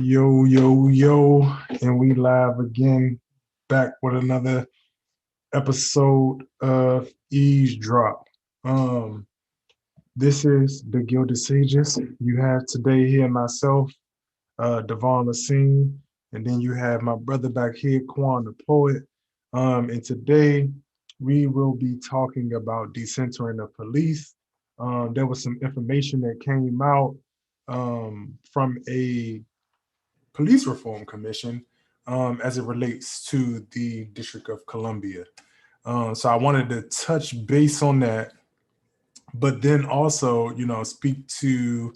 Yo, yo, yo, and we live again, back with another episode of Eavesdrop. Um, this is the Gilded Sages. You have today here myself, Devon Lassine, and then you have my brother back here, Quan the Poet. And today we will be talking about decentering the police. There was some information that came out from a police reform commission as it relates to the District of Columbia. So I wanted to touch base on that, but then also, speak to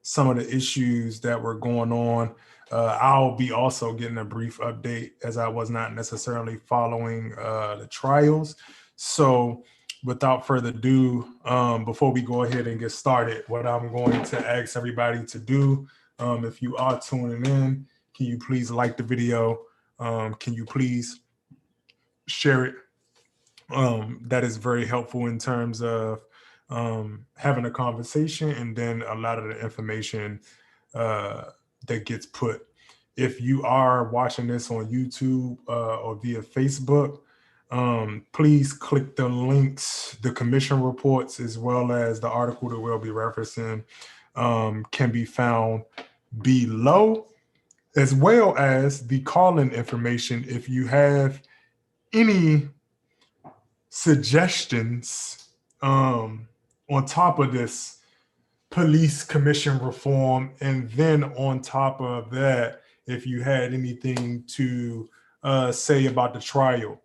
some of the issues that were going on. I'll be also getting a brief update as I was not necessarily following the trials. So without further ado, before we go ahead and get started, what I'm going to ask everybody to do, if you are tuning in, can you please like the video? Can you please share it? That is very helpful in terms of having a conversation and then a lot of the information that gets put. If you are watching this on YouTube or via Facebook, please click the links, the commission reports, as well as the article that we'll be referencing can be found below, as well as the call-in information. If you have any suggestions on top of this police commission reform, and then on top of that, if you had anything to say about the trial.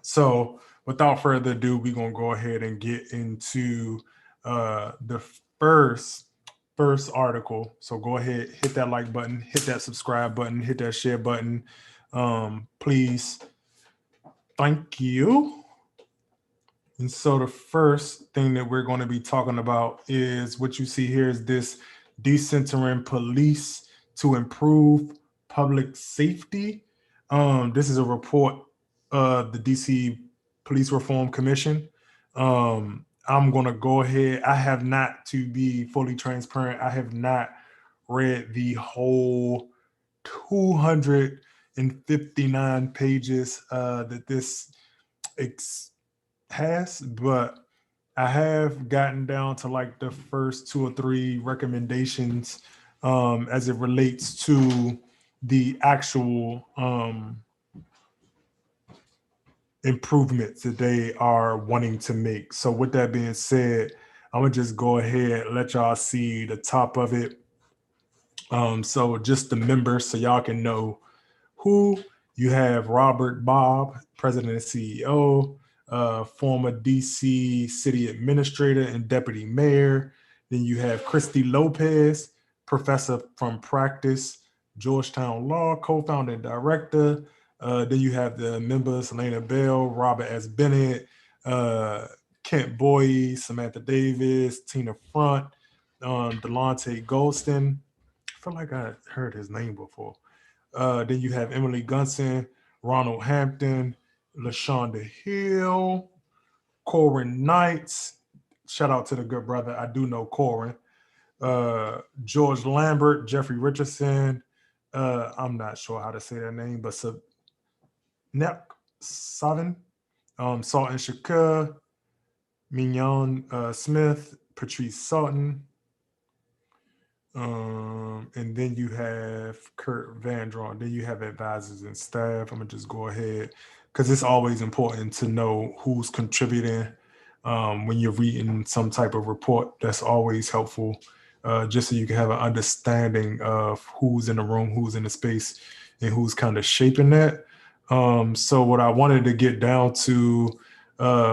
So without further ado, we're gonna go ahead and get into the first article. So go ahead, hit that like button, hit that subscribe button, hit that share button. Please. Thank you. And so the first thing that we're going to be talking about is what you see here is this decentering police to improve public safety. This is a report of the DC Police Reform Commission. I'm going to go ahead. I have not, to be fully transparent, I have not read the whole 259 pages that this has, but I have gotten down to like the first two or three recommendations as it relates to the actual improvements that they are wanting to make. So with that being said, I'm gonna just go ahead and let y'all see the top of it. So just the members, so y'all can know who you have. Robert Bob, President and CEO, former DC City Administrator and Deputy Mayor. Then you have Christy Lopez, Professor from Practice, Georgetown Law, Co-founder and Director. Then you have the members, Elena Bell, Robert S. Bennett, Kent Boye, Samantha Davis, Tina Front, Delonte Golston. I feel like I heard his name before. Then you have Emily Gunson, Ronald Hampton, LaShonda Hill, Corin Knights. Shout out to the good brother. I do know Corin. George Lambert, Jeffrey Richardson. I'm not sure how to say that name, but Nep Savin, Sultan Shakur, Mignon Smith, Patrice Sultan. And then you have Kurt Vandron. Then you have advisors and staff. I'm gonna just go ahead because it's always important to know who's contributing when you're reading some type of report. That's always helpful, just so you can have an understanding of who's in the room, who's in the space, and who's kind of shaping that. So what I wanted to get down to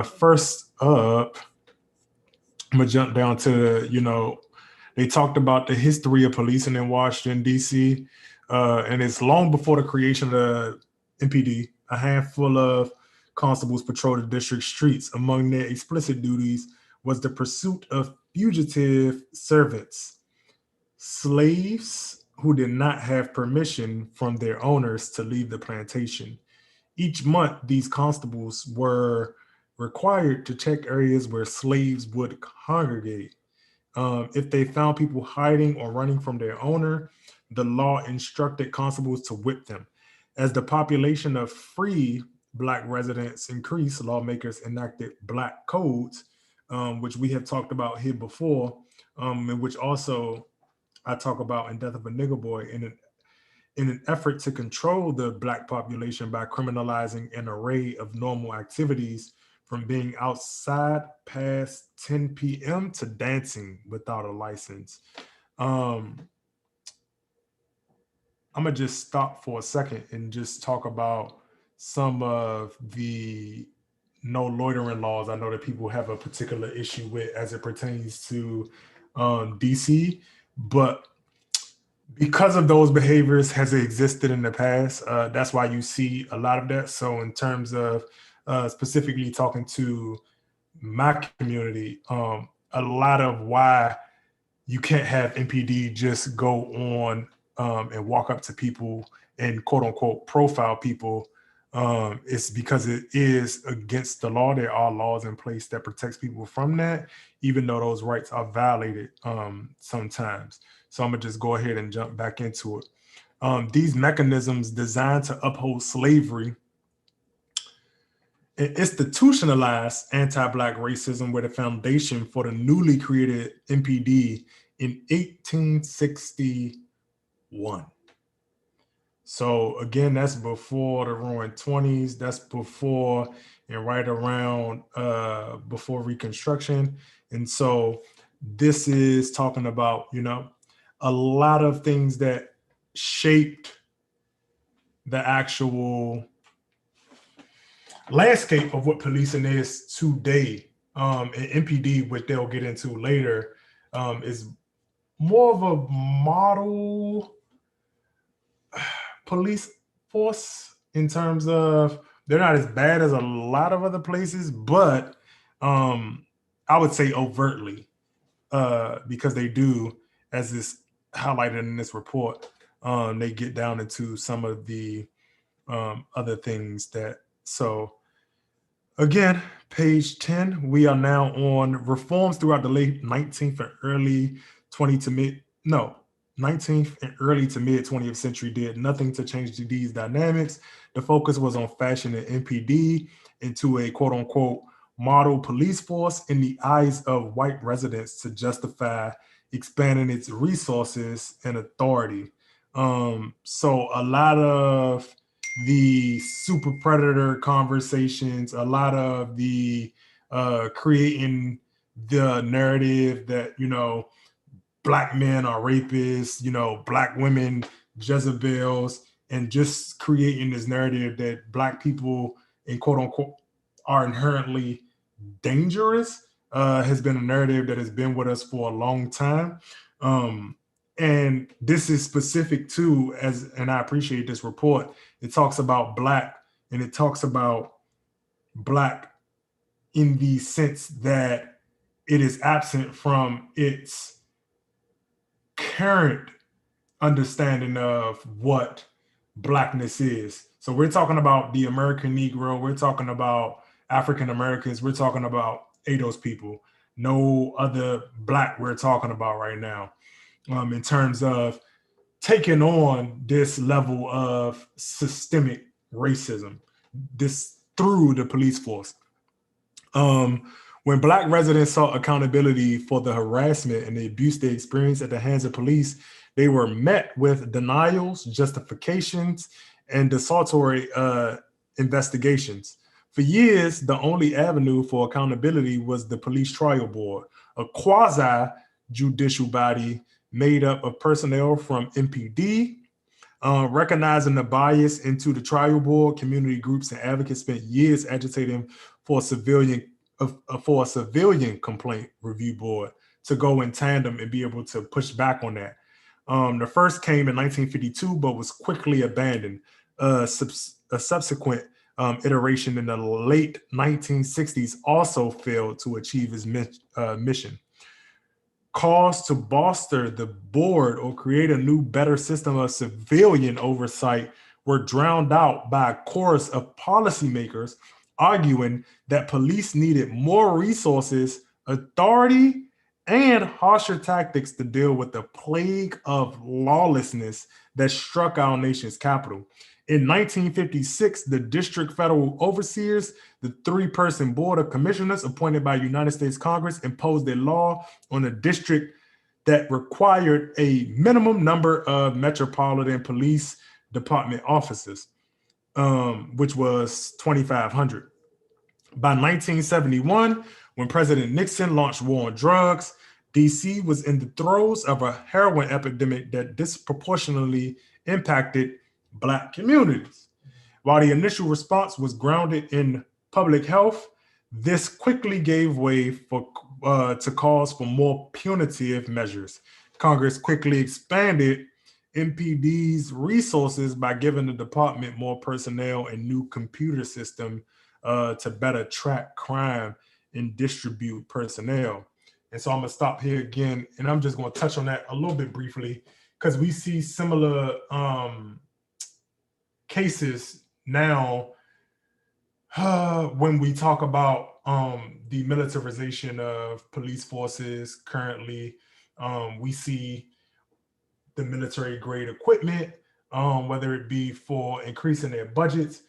first up, I'm gonna jump down to they talked about the history of policing in Washington, D.C., and it's long before the creation of the MPD. A handful of constables patrolled the district streets. Among their explicit duties was the pursuit of fugitive servants, slaves who did not have permission from their owners to leave the plantation. Each month, these constables were required to check areas where slaves would congregate. If they found people hiding or running from their owner, the law instructed constables to whip them. As the population of free Black residents increased, lawmakers enacted Black codes, which we have talked about here before, and which also I talk about in Death of a Nigger Boy, in an effort to control the Black population by criminalizing an array of normal activities from being outside past 10 p.m. to dancing without a license. I'm gonna just stop for a second and just talk about some of the no loitering laws I know that people have a particular issue with as it pertains to DC, but because of those behaviors has existed in the past, that's why you see a lot of that. So in terms of specifically talking to my community, a lot of why you can't have MPD just go on and walk up to people and quote unquote profile people. It's because it is against the law. There are laws in place that protects people from that, even though those rights are violated sometimes. So I'm gonna just go ahead and jump back into it. These mechanisms designed to uphold slavery and institutionalized anti-Black racism were the foundation for the newly created MPD in 1861. So again, that's before the Roaring Twenties. That's before and right around before Reconstruction. And so this is talking about, a lot of things that shaped the actual landscape of what policing is today. And MPD, which they'll get into later, is more of a model police force in terms of they're not as bad as a lot of other places, but I would say overtly because they do, as this highlighted in this report, they get down into some of the other things that, so again, page 10, we are now on reforms throughout the late 19th and early 20 to mid, no, 19th and early to mid 20th century did nothing to change these dynamics. The focus was on fashioning MPD into a quote unquote model police force in the eyes of white residents to justify expanding its resources and authority. So a lot of the super predator conversations, a lot of the creating the narrative that, Black men are rapists, Black women Jezebels, and just creating this narrative that Black people in quote unquote are inherently dangerous has been a narrative that has been with us for a long time. And this is specific to, and I appreciate this report, it talks about Black and it talks about Black in the sense that it is absent from its current understanding of what Blackness is. So we're talking about the American Negro, we're talking about African Americans, we're talking about ADOS people, no other Black we're talking about right now. In terms of taking on this level of systemic racism, this through the police force. When Black residents sought accountability for the harassment and the abuse they experienced at the hands of police, they were met with denials, justifications, and desultory investigations. For years, the only avenue for accountability was the police trial board, a quasi-judicial body made up of personnel from MPD. Recognizing the bias into the trial board, community groups and advocates spent years agitating for a civilian complaint review board to go in tandem and be able to push back on that. The first came in 1952, but was quickly abandoned. A subsequent iteration in the late 1960s also failed to achieve its mission. Calls to bolster the board or create a new, better system of civilian oversight were drowned out by a chorus of policymakers arguing that police needed more resources, authority, and harsher tactics to deal with the plague of lawlessness that struck our nation's capital. In 1956, the district federal overseers, the three-person board of commissioners appointed by United States Congress, imposed a law on the district that required a minimum number of Metropolitan Police Department officers, which was 2,500. By 1971, when President Nixon launched war on drugs, DC was in the throes of a heroin epidemic that disproportionately impacted Black communities. While the initial response was grounded in public health, this quickly gave way to calls for more punitive measures. Congress quickly expanded MPD's resources by giving the department more personnel and new computer system to better track crime and distribute personnel. And so I'm gonna stop here again, and I'm just gonna touch on that a little bit briefly because we see similar cases now when we talk about the militarization of police forces currently. We see the military grade equipment, whether it be for increasing their budgets,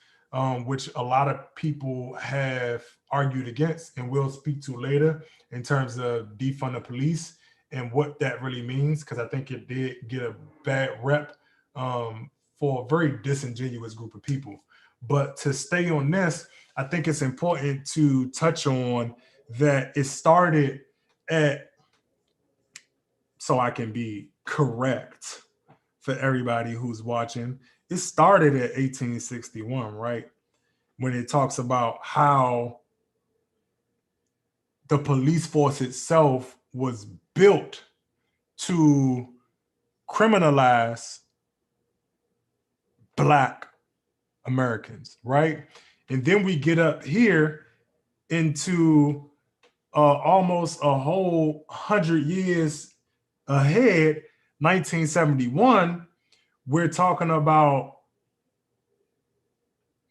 which a lot of people have argued against and we'll speak to later in terms of defund the police and what that really means, because I think it did get a bad rep for a very disingenuous group of people. But to stay on this, I think it's important to touch on that it started at, so I can be correct for everybody who's watching, it started at 1861, right? When it talks about how the police force itself was built to criminalize Black Americans, right? And then we get up here into almost a whole 100 years ahead, 1971, we're talking about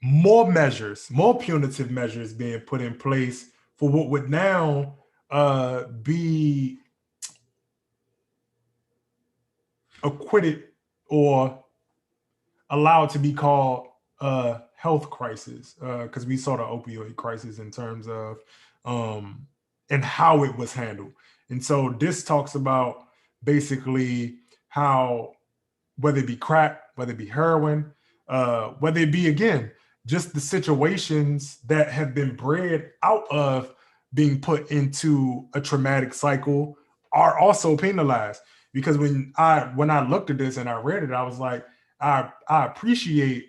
more measures, more punitive measures being put in place for what would now be acquitted or allowed to be called a health crisis, because we saw the opioid crisis in terms of and how it was handled. And so this talks about basically how, whether it be crack, whether it be heroin, whether it be, again, just the situations that have been bred out of being put into a traumatic cycle are also penalized. Because when I looked at this and I read it, I was like, I appreciate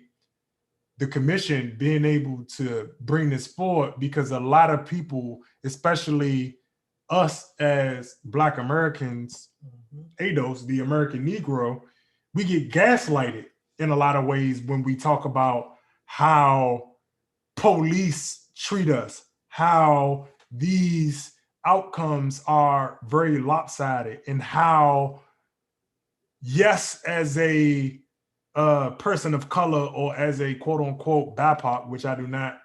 the commission being able to bring this forward, because a lot of people, especially us as Black Americans, ADOS, the American Negro, we get gaslighted in a lot of ways when we talk about how police treat us, how these outcomes are very lopsided, and how, yes, as a person of color or as a quote unquote BIPOC, which I do not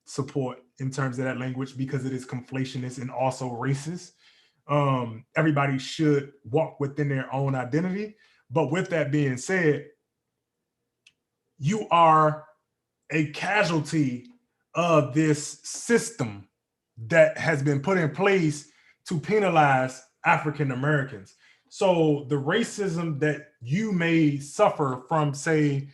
support in terms of that language because it is conflationist and also racist. Everybody should walk within their own identity. But with that being said, you are a casualty of this system that has been put in place to penalize African Americans. So the racism that you may suffer from, say,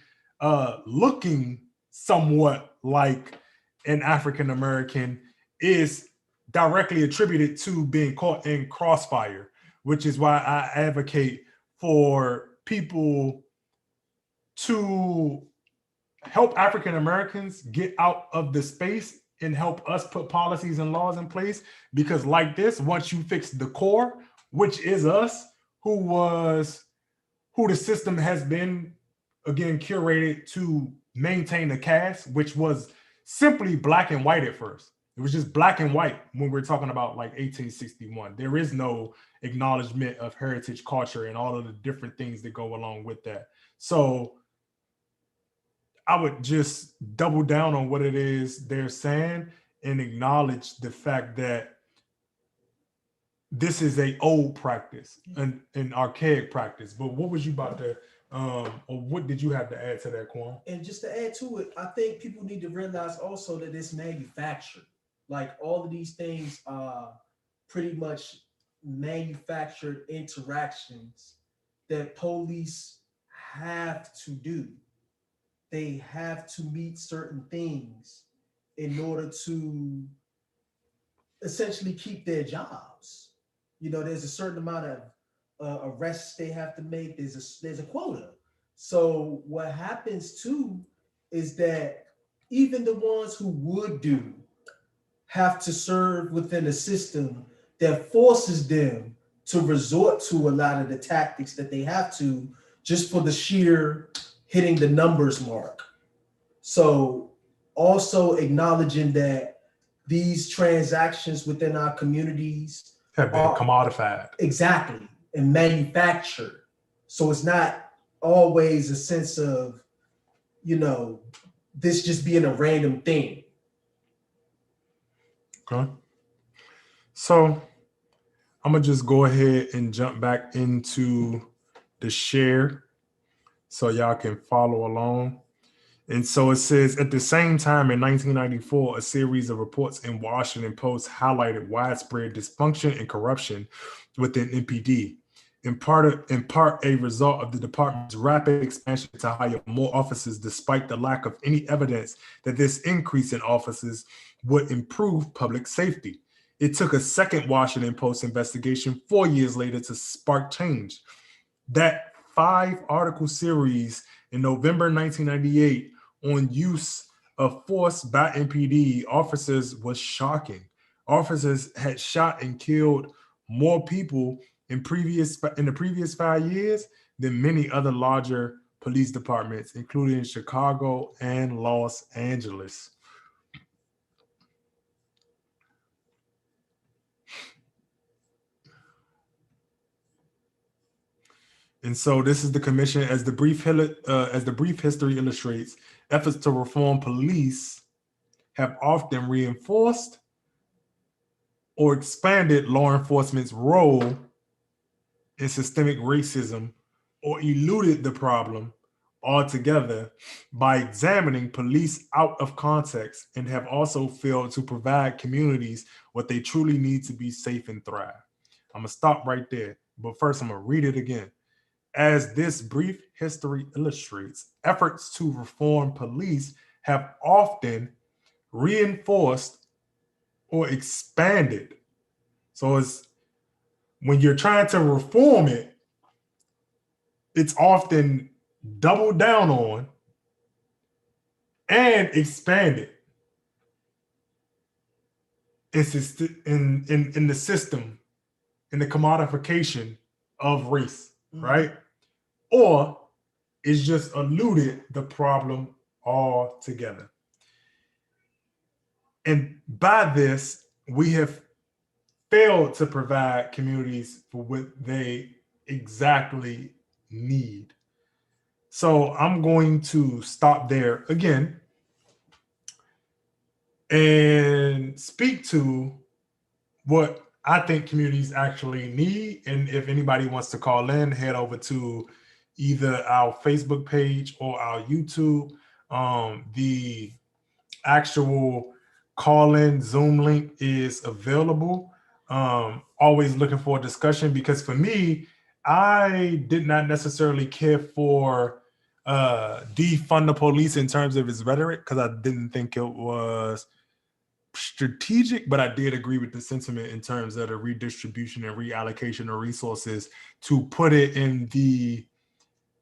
looking somewhat like an African American is directly attributed to being caught in crossfire, which is why I advocate for people to help African Americans get out of the space and help us put policies and laws in place. Because like this, once you fix the core, which is us, who the system has been, again, curated to maintain the caste, which was simply Black and white at first. It was just Black and white when we're talking about like 1861. There is no acknowledgement of heritage, culture, and all of the different things that go along with that. So I would just double down on what it is they're saying and acknowledge the fact that this is a old practice, an archaic practice. But what was you about to, or what did you have to add to that, Quan? And just to add to it, I think people need to realize also that it's manufactured. Like all of these things are pretty much manufactured interactions that police have to do. They have to meet certain things in order to essentially keep their jobs. You know, there's a certain amount of arrests they have to make. There's a quota. So what happens too is that even the ones who would do have to serve within a system that forces them to resort to a lot of the tactics that they have to just for the sheer hitting the numbers mark. So also acknowledging that these transactions within our communities Have been are commodified. exactly and manufactured. So it's not always a sense of, you know, this just being a random thing. Okay. So I'm gonna just go ahead and jump back into the share so y'all can follow along. And so it says at the same time in 1994, a series of reports in Washington Post highlighted widespread dysfunction and corruption within NPD. In part a result of the department's rapid expansion to hire more officers despite the lack of any evidence that this increase in officers would improve public safety. It took a second Washington Post investigation 4 years later to spark change. That 5 article series in November 1998 on use of force by NPD officers was shocking. Officers had shot and killed more people in the previous 5 years than many other larger police departments, including Chicago and Los Angeles. And so this is the commission, as the brief history illustrates. Efforts to reform police have often reinforced or expanded law enforcement's role in systemic racism or eluded the problem altogether by examining police out of context, and have also failed to provide communities what they truly need to be safe and thrive. I'm gonna stop right there, but first I'm gonna read it again. As this brief history illustrates, efforts to reform police have often reinforced or expanded. So it's when you're trying to reform it, it's often doubled down on and expanded in the system, in the commodification of race, right? Or it's just eluded the problem altogether. And by this, we have failed to provide communities for what they exactly need. So I'm going to stop there again and speak to what I think communities actually need. And if anybody wants to call in, head over to either our Facebook page or our YouTube. The actual call-in Zoom link is available. Always looking for a discussion, because for me, I did not necessarily care for defund the police in terms of its rhetoric, because I didn't think it was strategic, but I did agree with the sentiment in terms of the redistribution and reallocation of resources to put it in the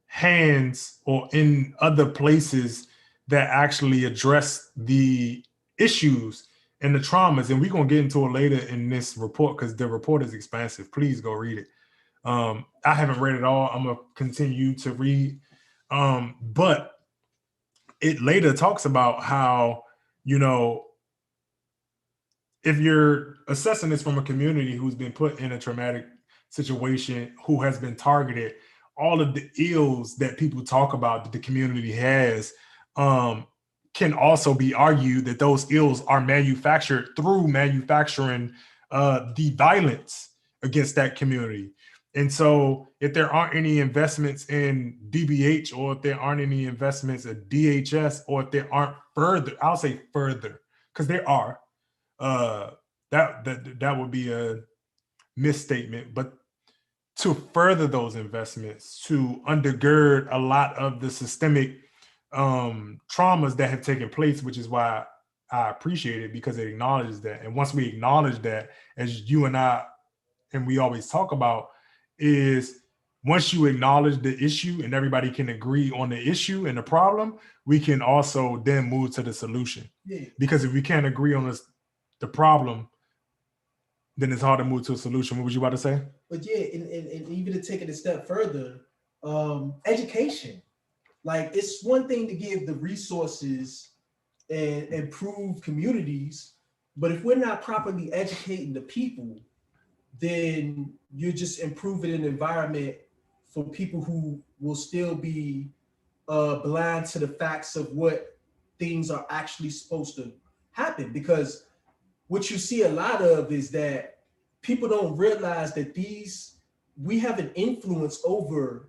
hands or in other places that actually address the issues and the traumas. And we're going to get into it later in this report, because the report is expansive. Please go read it. I haven't read it all. I'm going to continue to read. But it later talks about how, you know, if you're assessing this from a community who's been put in a traumatic situation, who has been targeted, all of the ills that people talk about that the community has, can also be argued that those ills are manufactured through manufacturing the violence against that community. And so if there aren't any investments in DBH, or if there aren't any investments in DHS, or if there aren't further, I'll say further, because there are, that would be a misstatement, but to further those investments, to undergird a lot of the systemic traumas that have taken place, which is why I appreciate it, because it acknowledges that. And once we acknowledge that, as you and I, and we always talk about, is once you acknowledge the issue and everybody can agree on the issue and the problem, we can also then move to the solution. Yeah. Because if we can't agree on the problem, then it's hard to move to a solution. What was you about to say? But yeah, and even to take it a step further, education. Like, it's one thing to give the resources and improve communities, but if we're not properly educating the people, then you're just improving an environment for people who will still be blind to the facts of what things are actually supposed to happen. Because what you see a lot of is that people don't realize that we have an influence over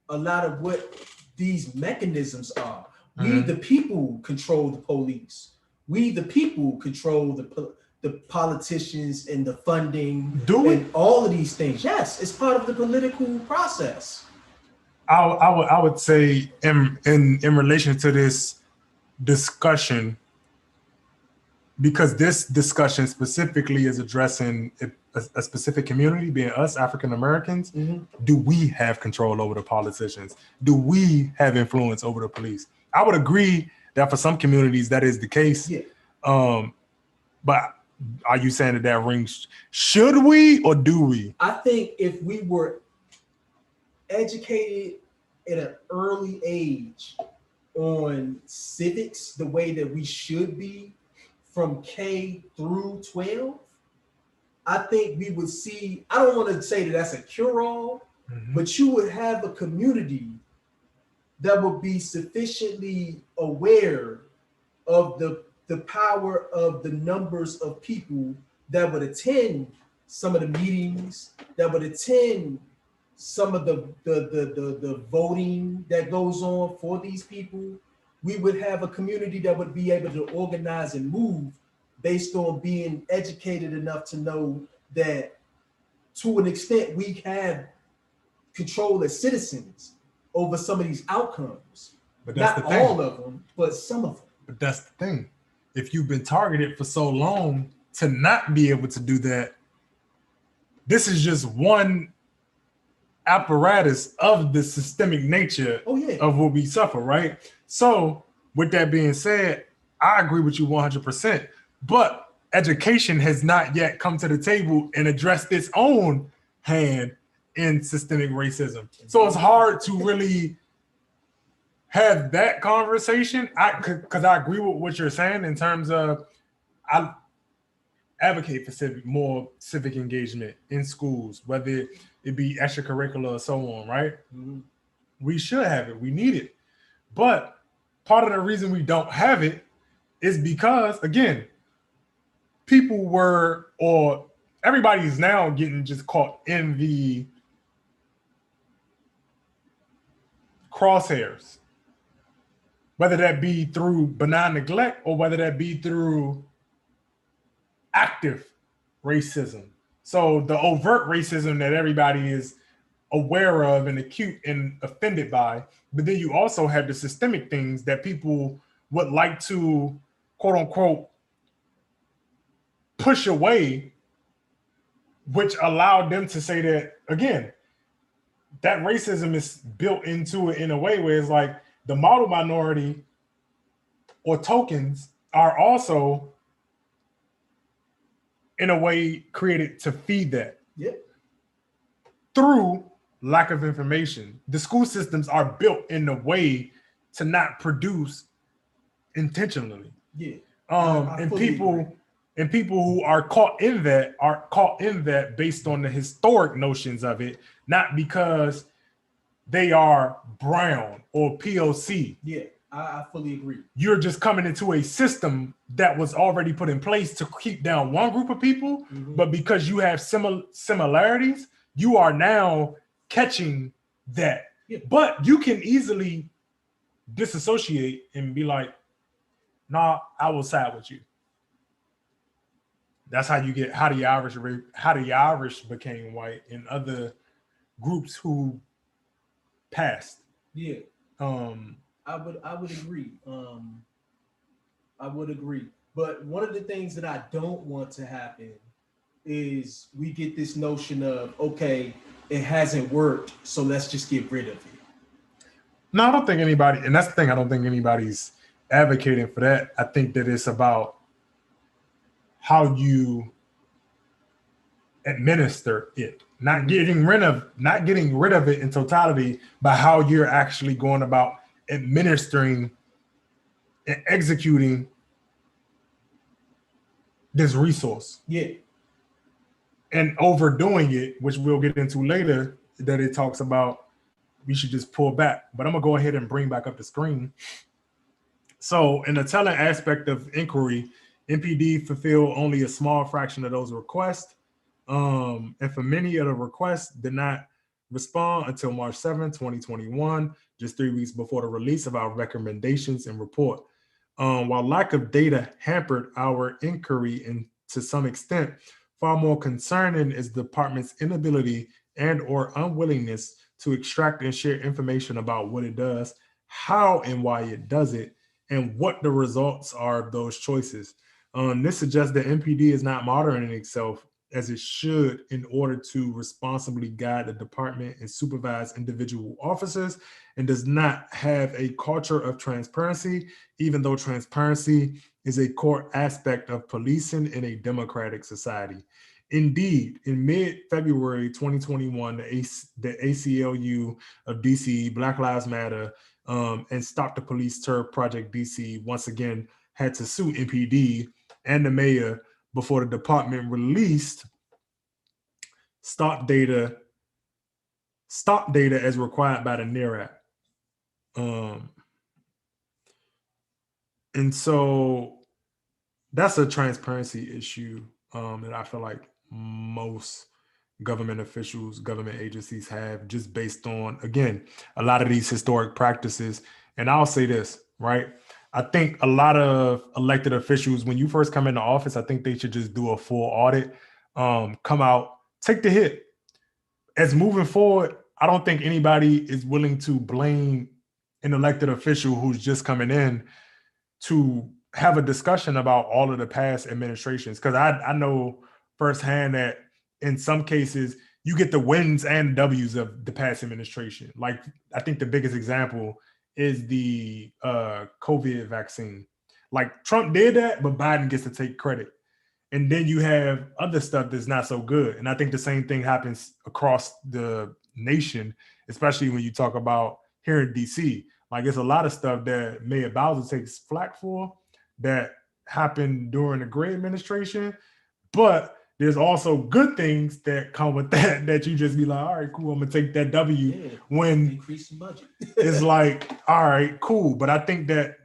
a lot of what these mechanisms are. We, the people, control the police. We, the people, control the politicians and the funding. Do we? And all of these things. Yes, it's part of the political process. I would say in relation to this discussion, because this discussion specifically is addressing a specific community, being us, African Americans, do we have control over the politicians? Do we have influence over the police? I would agree that for some communities that is the case. Yeah. But are you saying that rings? Should we or do we? I think if we were educated at an early age on civics the way that we should be from K through 12, I think we would see, I don't want to say that that's a cure-all, but you would have a community that would be sufficiently aware of the power of the numbers of people that would attend some of the meetings, that would attend some of the voting that goes on for these people. We would have a community that would be able to organize and move based on being educated enough to know that, to an extent, we have control as citizens over some of these outcomes. But that's not the thing. all of them, but some of them. But that's the thing. If you've been targeted for so long to not be able to do that, this is just one apparatus of the systemic nature of what we suffer, right? So with that being said, I agree with you 100%, but education has not yet come to the table and addressed its own hand in systemic racism. So it's hard to really have that conversation. Because I agree with what you're saying in terms of, I advocate for more civic engagement in schools, whether it be extracurricular or so on, right? We should have it. We need it. But part of the reason we don't have it is because, again, people or everybody's now getting just caught in the crosshairs, whether that be through benign neglect or whether that be through active racism. So the overt racism that everybody is aware of and acute and offended by, but then you also have the systemic things that people would like to, quote unquote, push away, which allowed them to say that, again, that racism is built into it in a way where it's like the model minority or tokens are also in a way created to feed that. Through lack of information. The school systems are built in a way to not produce intentionally. And people who are caught in that based on the historic notions of it, not because they are brown or POC. I fully agree. You're just coming into a system that was already put in place to keep down one group of people, but because you have similarities, you are now catching that. Yeah. But you can easily disassociate and be like, nah, I will side with you. That's how you get how the Irish became white and other groups who passed. Yeah. Um, I would agree. I would agree. But one of the things that I don't want to happen is we get this notion of, okay, it hasn't worked, so let's just get rid of it. no, I don't think anybody, and that's the thing. I don't think anybody's advocating for that. I think that it's about how you administer it, not getting rid of it in totality, but how you're actually going about administering and executing this resource. Yeah. And overdoing it, which we'll get into later, that it talks about we should just pull back. But I'm gonna go ahead and bring back up the screen. So in the telling aspect of inquiry, MPD fulfilled only a small fraction of those requests. And for many of the requests did not respond until March 7, 2021, just 3 weeks before the release of our recommendations and report. While lack of data hampered our inquiry and to some extent, far more concerning is the department's inability and or unwillingness to extract and share information about what it does, how and why it does it, and what the results are of those choices. This suggests that MPD is not monitoring itself as it should in order to responsibly guide the department and supervise individual officers, and does not have a culture of transparency, even though transparency is a core aspect of policing in a democratic society. Indeed, in mid-February 2021, the ACLU of DC, Black Lives Matter, and Stop the Police Turf Project DC once again had to sue MPD and the mayor before the department released stop data as required by the NARAP. And so that's a transparency issue that I feel like most government officials, government agencies have, just based on, again, a lot of these historic practices. And I'll say this, right? I think a lot of elected officials, when you first come into office, I think they should just do a full audit, come out, take the hit. As moving forward, I don't think anybody is willing to blame an elected official who's just coming in to have a discussion about all of the past administrations. Because I know firsthand that in some cases, you get the wins and W's of the past administration. Like, I think the biggest example is the COVID vaccine. Like, Trump did that, but Biden gets to take credit. And then you have other stuff that's not so good. And I think the same thing happens across the nation, especially when you talk about here in DC. Like, it's a lot of stuff that Mayor Bowser takes flack for that happened during the Gray administration. But there's also good things that come with that you just be like, all right, cool, I'm gonna take that W. When increase the budget. It's like, all right, cool. But I think that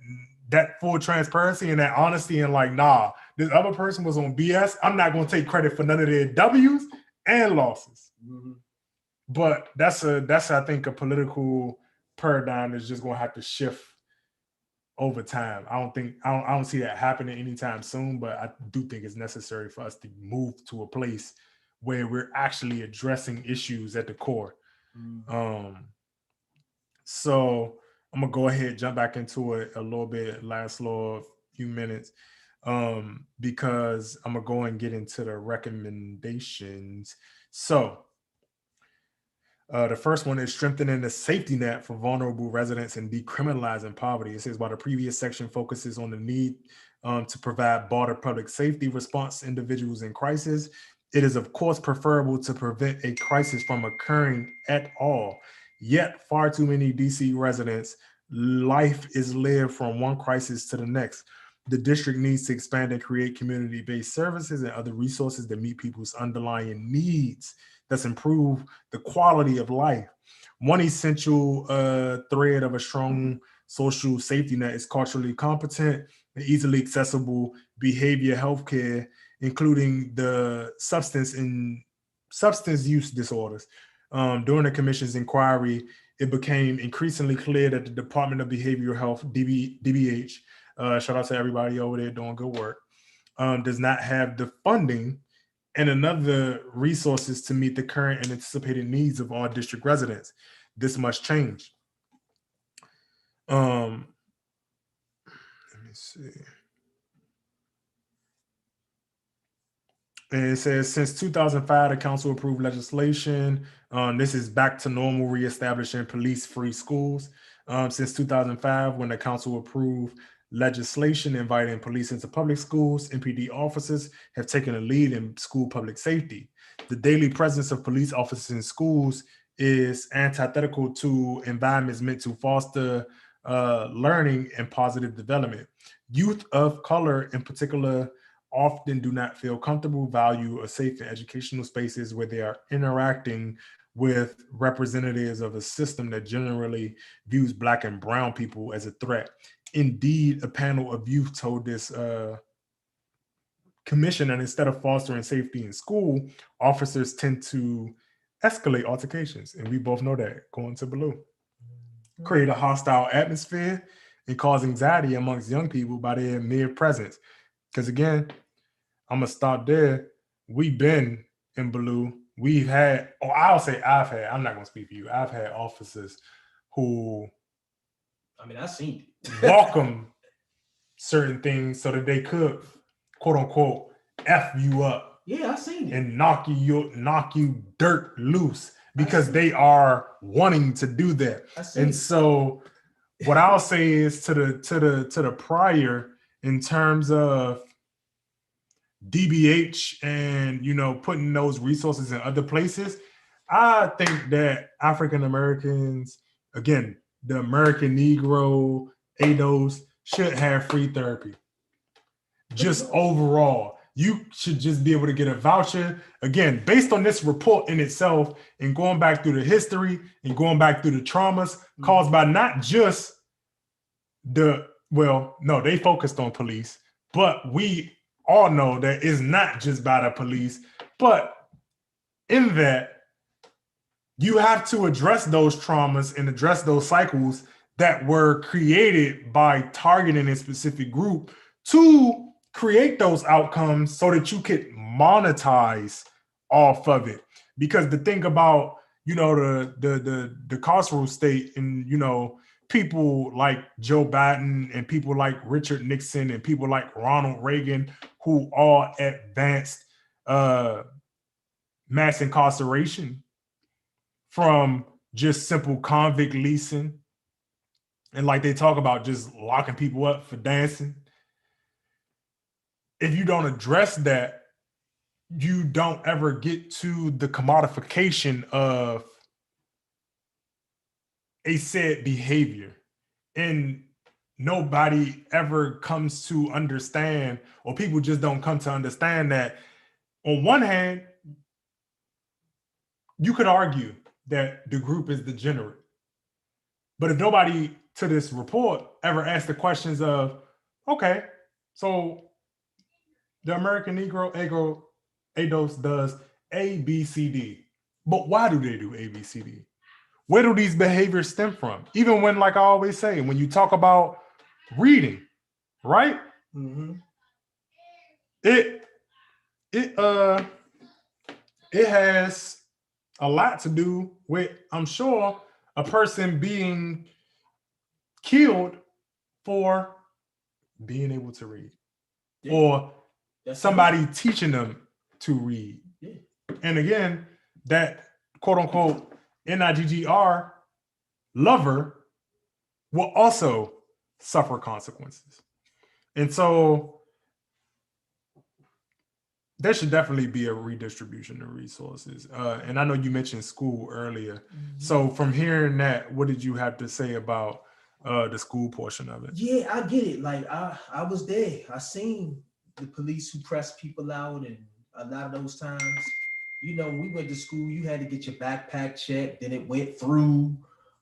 full transparency and that honesty and like, nah, this other person was on BS. I'm not gonna take credit for none of their W's and losses. Mm-hmm. But that's I think a political paradigm that's just gonna have to shift over time. I don't see that happening anytime soon, but I do think it's necessary for us to move to a place where we're actually addressing issues at the core. Mm-hmm. So I'm gonna go ahead, jump back into it a little bit, last little few minutes, because I'm gonna go and get into the recommendations. So the first one is strengthening the safety net for vulnerable residents and decriminalizing poverty. It says while the previous section focuses on the need to provide broader public safety response to individuals in crisis, it is of course preferable to prevent a crisis from occurring at all. Yet far too many DC residents, life is lived from one crisis to the next. The district needs to expand and create community-based services and other resources that meet people's underlying needs, that's improve the quality of life. One essential thread of a strong social safety net is culturally competent and easily accessible behavior healthcare, including the substance use disorders. During the commission's inquiry, it became increasingly clear that the Department of Behavioral Health, DBH, shout out to everybody over there doing good work, does not have the funding and another resources to meet the current and anticipated needs of all district residents. This must change. Let me see. And it says, since 2005, the council approved legislation. This is back to normal, reestablishing police-free schools. Since 2005, when the council approved legislation inviting police into public schools, MPD officers have taken a lead in school public safety. The daily presence of police officers in schools is antithetical to environments meant to foster learning and positive development. Youth of color, in particular, often do not feel comfortable, value, or safe in educational spaces where they are interacting with representatives of a system that generally views Black and brown people as a threat. Indeed, a panel of youth told this commission that instead of fostering safety in school, officers tend to escalate altercations. And we both know that, going to Blue. Create a hostile atmosphere and cause anxiety amongst young people by their mere presence. Because again, I'm gonna stop there. We've been in Blue. We've had, or I'll say I've had, I'm not gonna speak for you. I've had officers who, I mean, I've seen it. welcome certain things so that they could, quote unquote, F you up. Yeah, I've seen it. And knock you dirt loose because they are wanting to do that. And so what I'll say is to the prior, in terms of DBH and, you know, putting those resources in other places, I think that African Americans, again, the American Negro, ADOS, should have free therapy. Just overall, you should just be able to get a voucher. Again, based on this report in itself and going back through the history and going back through the traumas caused by not just they focused on police, but we all know that it's not just by the police, but in that you have to address those traumas and address those cycles that were created by targeting a specific group to create those outcomes so that you could monetize off of it. Because the thing about, you know, the carceral state and, you know, people like Joe Biden and people like Richard Nixon and people like Ronald Reagan, who all advanced mass incarceration from just simple convict leasing. And like they talk about just locking people up for dancing. If you don't address that, you don't ever get to the commodification of a said behavior. And nobody ever comes to understand, or people just don't come to understand that on one hand, you could argue that the group is degenerate. But if nobody to this report ever asked the questions of, okay, so the American Negro ADOS does A, B, C, D. But why do they do A, B, C, D? Where do these behaviors stem from? Even when, like I always say, when you talk about reading, right? Mm-hmm. It has a lot to do with, I'm sure, a person being killed for being able to read, or somebody teaching them to read. Yeah. And again, that quote unquote NIGGR lover will also suffer consequences. And so there should definitely be a redistribution of resources. And I know you mentioned school earlier. Mm-hmm. So from hearing that, what did you have to say about the school portion of it? Yeah, I get it. Like I was there. I seen the police who pressed people out, and a lot of those times, you know, when we went to school, you had to get your backpack checked, then it went through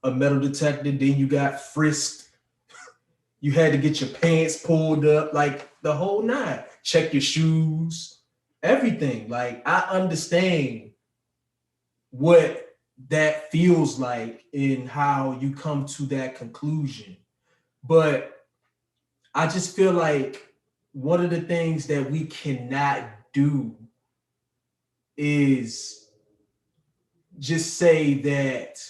a metal detector, then you got frisked You had to get your pants pulled up, like the whole nine. Check your shoes, everything. Like I understand what that feels like and how you come to that conclusion. But I just feel like one of the things that we cannot do is just say that,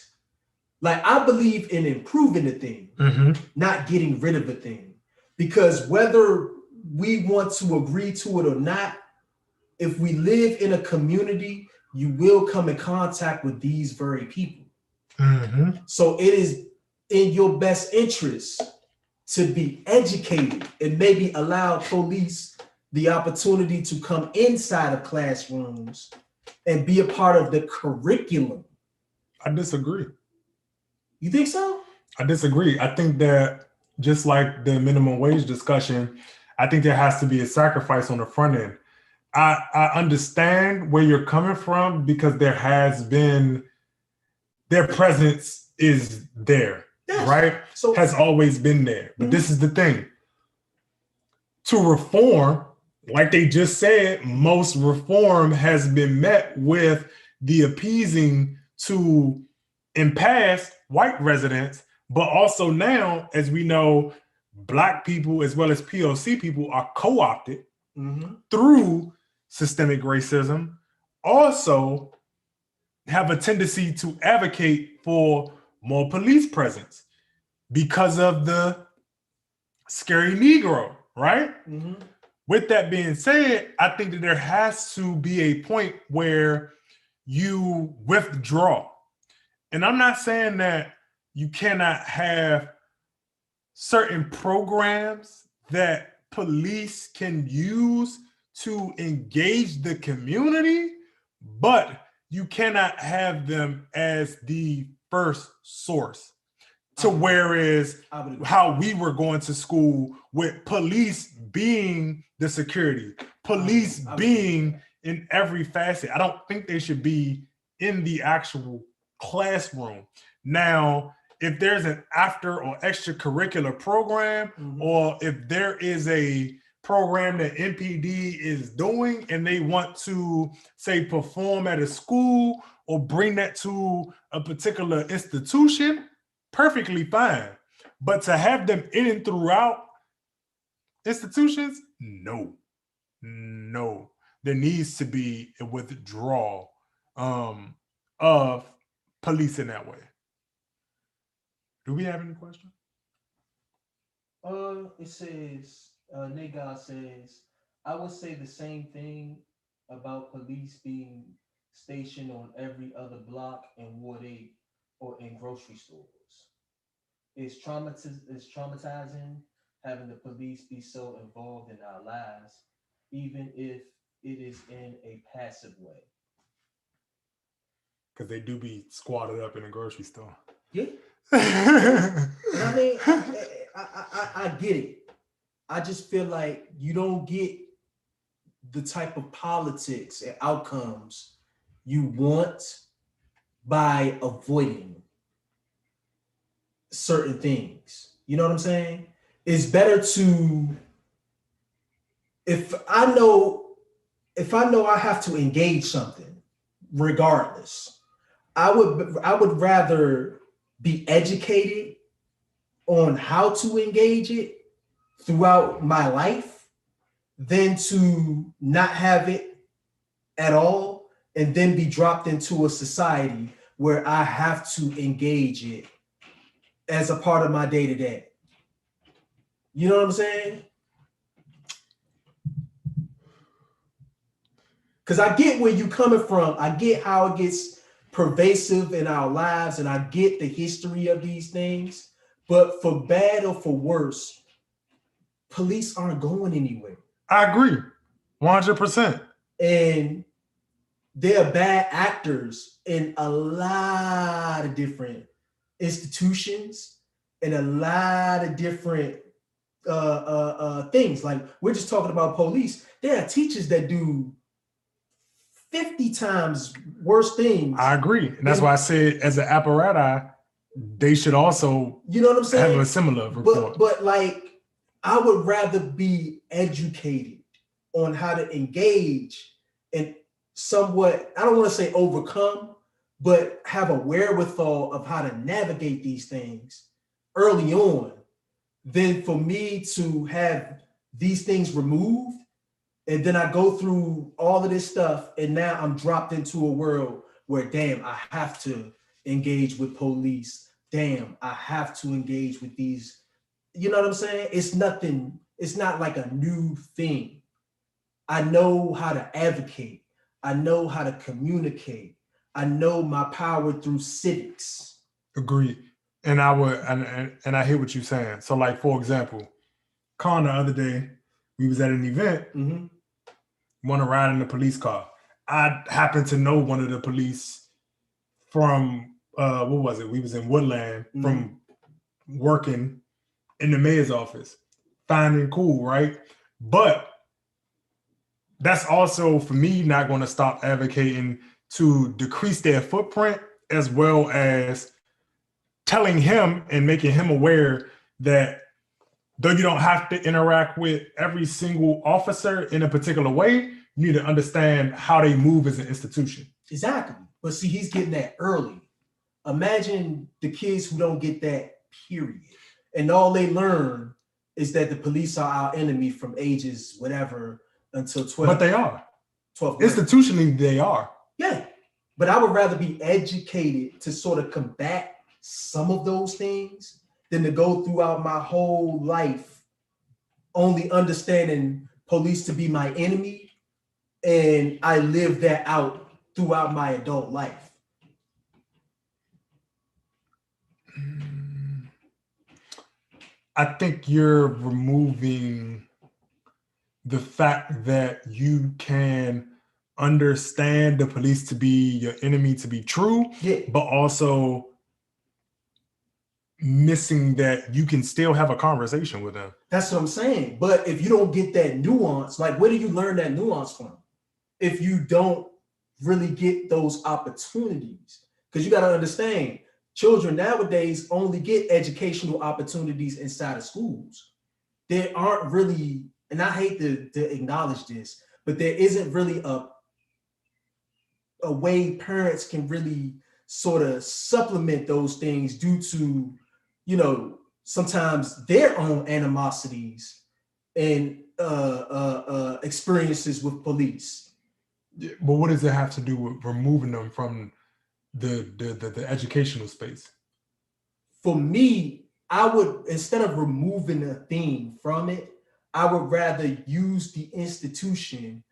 like, I believe in improving the thing, not getting rid of the thing. Because whether we want to agree to it or not, if we live in a community, you will come in contact with these very people. So it is in your best interest to be educated and maybe allow police the opportunity to come inside of classrooms and be a part of the curriculum. I disagree. You think so? I disagree. I think that just like the minimum wage discussion, I think there has to be a sacrifice on the front end. I understand where you're coming from because there has been, their presence is there, yes. Right? So has always been there. But this is the thing. To reform, like they just said, most reform has been met with the appeasing to in past white residents, but also now, as we know, Black people as well as POC people are co-opted through systemic racism, also have a tendency to advocate for more police presence because of the scary Negro, right? With that being said, I think that there has to be a point where you withdraw. And I'm not saying that you cannot have certain programs that police can use to engage the community, but you cannot have them as the first source. To whereas how we were going to school with police being the security, police being in every facet. I don't think they should be in the actual classroom. Now, if there's an after or extracurricular program, or if there is a program that MPD is doing and they want to, say, perform at a school or bring that to a particular institution, perfectly fine. But to have them in and throughout institutions, no. There needs to be a withdrawal of police in that way. Do we have any questions? It says, Nagar says, I would say the same thing about police being stationed on every other block in Ward 8 or in grocery stores. It's traumatizing having the police be so involved in our lives, even if it is in a passive way. Because they do be squatted up in a grocery store. Yeah. And I mean, I get it. I just feel like you don't get the type of politics and outcomes you want by avoiding certain things. You know what I'm saying? It's better to, if I know I have to engage something, regardless, I would rather be educated on how to engage it throughout my life than to not have it at all and then be dropped into a society where I have to engage it as a part of my day-to-day. You know what I'm saying? Because I get where you're coming from. I get how it gets pervasive in our lives, and I get the history of these things. But for bad or for worse, police aren't going anywhere. I agree, 100%. And they're bad actors in a lot of different institutions and a lot of different things. Like, we're just talking about police. There are teachers that do 50 times worse things. I agree. And that's why I said, as an apparatus, they should also, you know what I'm saying, have a similar report. But like, I would rather be educated on how to engage and somewhat, I don't want to say overcome, but have a wherewithal of how to navigate these things early on than for me to have these things removed. And then I go through all of this stuff, and now I'm dropped into a world where, damn, I have to engage with police. Damn, I have to engage with these. You know what I'm saying? It's nothing, it's not like a new thing. I know how to advocate. I know how to communicate. I know my power through civics. Agreed. And I would, and I hear what you're saying. So, like, for example, Con the other day, we was at an event, want to ride in the police car. I happened to know one of the police from, what was it? We was in Woodland from working in the mayor's office. Fine and cool, right? But that's also, for me, not going to stop advocating to decrease their footprint, as well as telling him and making him aware that though you don't have to interact with every single officer in a particular way, you need to understand how they move as an institution. Exactly. But see, he's getting that early. Imagine the kids who don't get that, period. And all they learn is that the police are our enemy from ages whatever until 12. But they are. 12. Institutionally, they are. Yeah. But I would rather be educated to sort of combat some of those things than to go throughout my whole life only understanding police to be my enemy, and I live that out throughout my adult life. I think you're removing the fact that you can understand the police to be your enemy to be true, but also missing that you can still have a conversation with them. That's what I'm saying. But if you don't get that nuance, like, where do you learn that nuance from? If you don't really get those opportunities, because you got to understand, children nowadays only get educational opportunities inside of schools. There aren't really, and I hate to acknowledge this, but there isn't really a way parents can really sort of supplement those things due to, you know, sometimes their own animosities and experiences with police. But what does it have to do with removing them from the educational space? For me, I would, instead of removing a thing from it, I would rather use the institution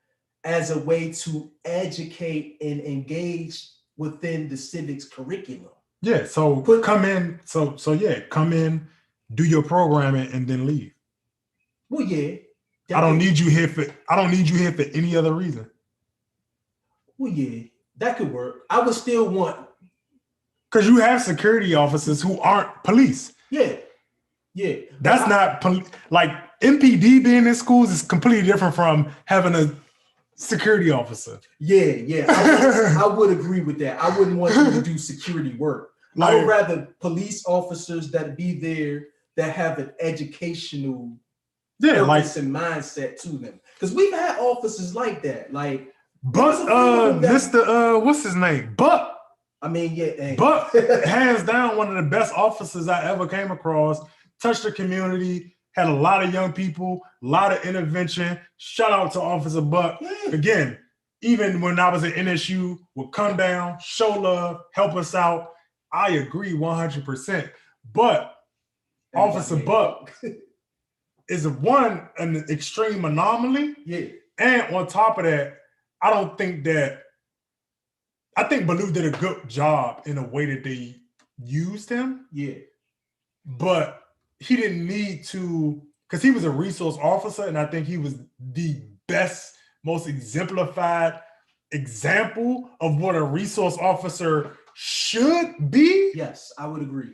as a way to educate and engage within the civics curriculum. Yeah, so come in, come in, do your programming, and then leave. Well, yeah. I don't need you here for any other reason. Well, yeah, that could work. I would still want, because you have security officers who aren't police. Yeah. That's not like MPD being in schools is completely different from having a security officer. Yeah. I would agree with that. I wouldn't want you to do security work. I would rather police officers that be there that have an educational purpose and mindset to them. Because we've had officers like that. Like, but Mr. What's his name? Buck. I mean, yeah. Buck, hands down, one of the best officers I ever came across. Touched the community, had a lot of young people, a lot of intervention. Shout out to Officer Buck. Yeah. Again, even when I was at NSU, would come down, show love, help us out. I agree 100%. But Officer Buck is an extreme anomaly. Yeah. And on top of that, I think Ballou did a good job in the way that they used him. Yeah. But he didn't need to, because he was a resource officer, and I think he was the best, most exemplified example of what a resource officer should be. Yes, I would agree.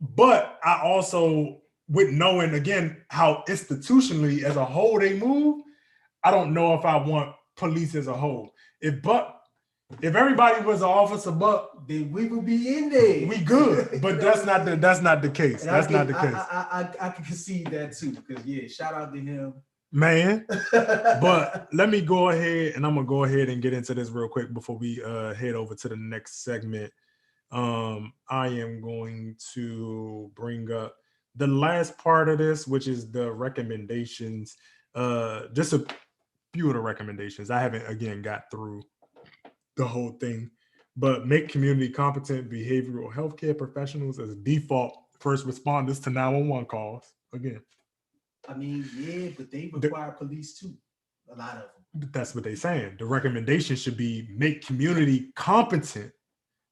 But I also, with knowing again how institutionally as a whole they move, I don't know if I want police as a whole. If Buck If everybody was an officer buck, then we would be in there. We good, but that's not the case. And that's not the case. I can concede that too, because yeah, shout out to him, man. But let me go ahead, and I'm gonna go ahead and get into this real quick before we head over to the next segment. I am going to bring up the last part of this, which is the recommendations. Just a few of the recommendations. I haven't again got through the whole thing, but make community competent behavioral healthcare professionals as default first responders to 911 calls. Again, I mean, yeah, but they require police too. A lot of them. That's what they're saying. The recommendation should be make community competent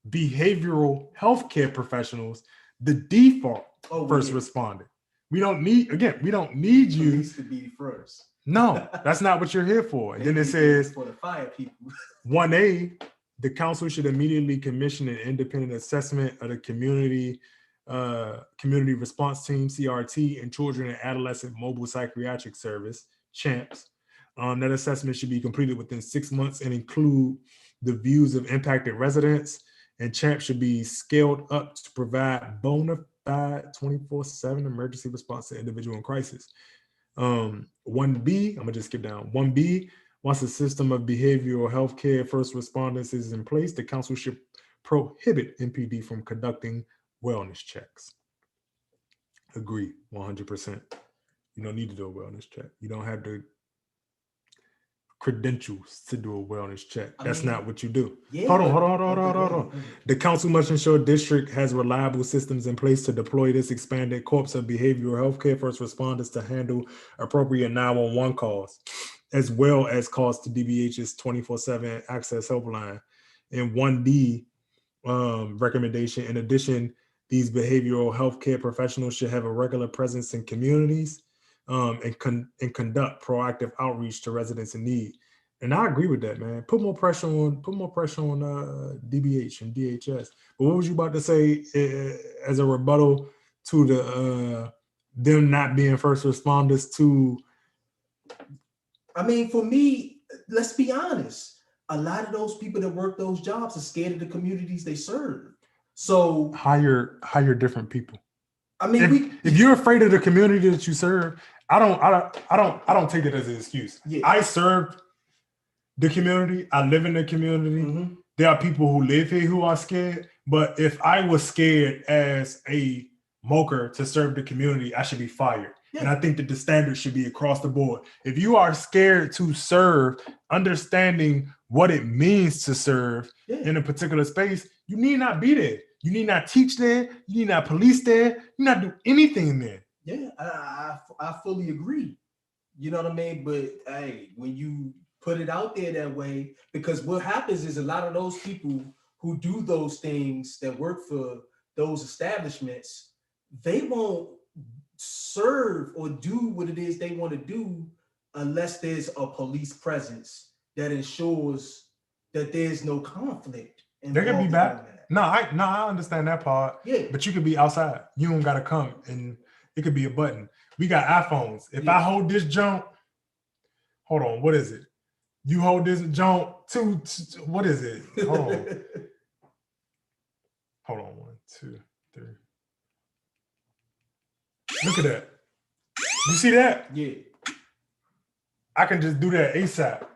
behavioral healthcare professionals the default first responder. We don't need you police to be first. No, that's not what you're here for. And then it says for the fire people. 1A, the council should immediately commission an independent assessment of the community response team, CRT, and children and adolescent mobile psychiatric service, CHAMPS. That assessment should be completed within 6 months and include the views of impacted residents, and CHAMPS should be scaled up to provide bona fide 24/7 emergency response to individual in crisis. 1B, I'm gonna just skip down. 1B, once a system of behavioral health care first responders is in place, the council should prohibit MPD from conducting wellness checks. Agree, 100%. You don't need to do a wellness check. You don't have the credentials to do a wellness check. That's not what you do. Yeah, hold on. The council must ensure district has reliable systems in place to deploy this expanded corpus of behavioral health care first responders to handle appropriate 911 calls, as well as calls to DBH's 24/7 access helpline. And 1D recommendation, in addition, these behavioral health care professionals should have a regular presence in communities and conduct proactive outreach to residents in need. And I agree with that, man. Put more pressure on DBH and DHS. But what was you about to say as a rebuttal to the them not being first responders to? I mean, for me, let's be honest. A lot of those people that work those jobs are scared of the communities they serve. So hire different people. I mean, if you're afraid of the community that you serve, I don't take it as an excuse. Yeah. I serve the community. I live in the community. Mm-hmm. There are people who live here who are scared. But if I was scared as a moker to serve the community, I should be fired. Yeah. And I think that the standard should be across the board. If you are scared to serve, understanding what it means to serve in a particular space, you need not be there. You need not teach there. You need not police there. You need not do anything there. Yeah, I fully agree. You know what I mean? But hey, when you put it out there that way, because what happens is a lot of those people who do those things that work for those establishments, they won't serve or do what it is they want to do unless there's a police presence that ensures that there's no conflict. There could be bad. No, I understand that part. Yeah. But you could be outside. You don't gotta come, and it could be a button. We got iPhones. If I hold this jump, hold on, what is it? You hold this jump to what is it? Hold on. Hold on, 1, 2, 3. Look at that. You see that? Yeah. I can just do that ASAP.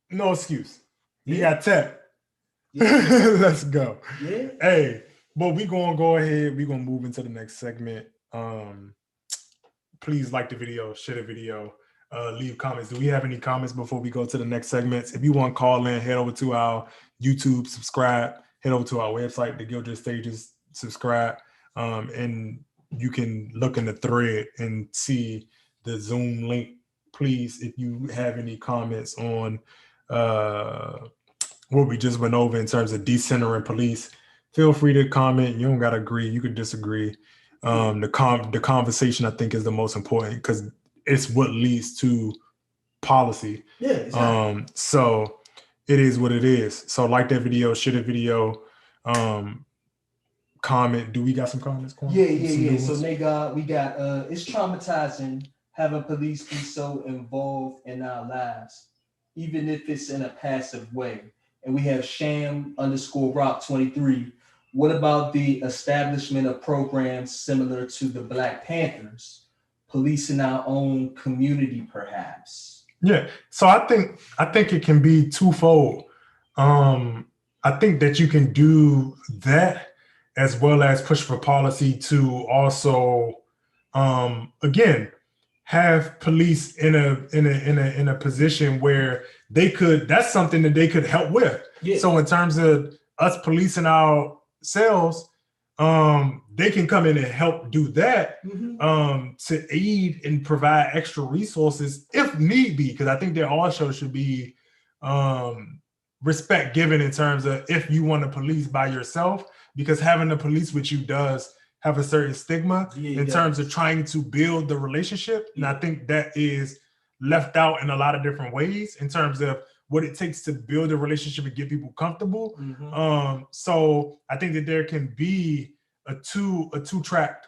No excuse. We got tech. Yeah. Let's go. Yeah. Hey, but we gonna go ahead. We gonna move into the next segment. Please like the video, share the video, leave comments. Do we have any comments before we go to the next segments? If you want to call in, head over to our YouTube, subscribe, head over to our website, the Gilded Sages, subscribe, and you can look in the thread and see the Zoom link. Please, if you have any comments on what we just went over in terms of decentering police, feel free to comment. You don't got to agree. You can disagree. The conversation, I think, is the most important because it's what leads to policy. Yeah, exactly. So it is what it is. So like that video, share the video, comment. Do we got some comments? Yeah. So we got it's traumatizing having police be so involved in our lives, even if it's in a passive way. and we have Sham_Rock 23. What about the establishment of programs similar to the Black Panthers, policing our own community, perhaps? Yeah. So I think it can be twofold. I think that you can do that as well as push for policy to also, again, have police in a position where they could. That's something that they could help with. Yeah. So in terms of us policing ourselves, they can come in and help do that, to aid and provide extra resources if need be, because I think there also should be respect given in terms of if you want to police by yourself, because having the police with you does have a certain stigma in terms of trying to build the relationship. And I think that is left out in a lot of different ways in terms of what it takes to build a relationship and get people comfortable. So I think that there can be a two-tracked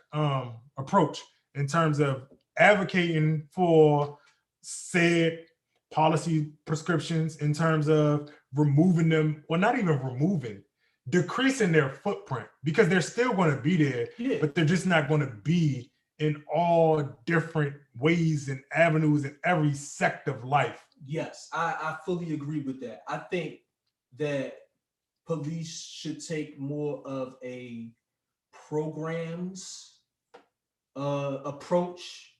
approach in terms of advocating for said policy prescriptions, in terms of removing them, or not even removing, decreasing their footprint, because they're still going to be there, but they're just not going to be in all different ways and avenues in every sect of life. Yes, I fully agree with that. I think that police should take more of a programs approach,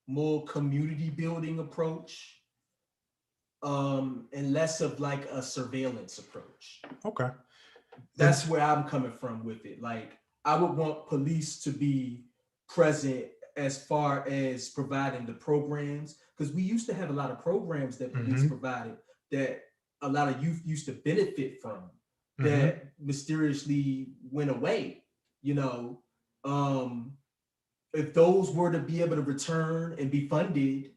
more community building approach, and less of like a surveillance approach. Okay. That's where I'm coming from with it. Like, I would want police to be present as far as providing the programs, because we used to have a lot of programs that police provided that a lot of youth used to benefit from, that mysteriously went away. You know, if those were to be able to return and be funded,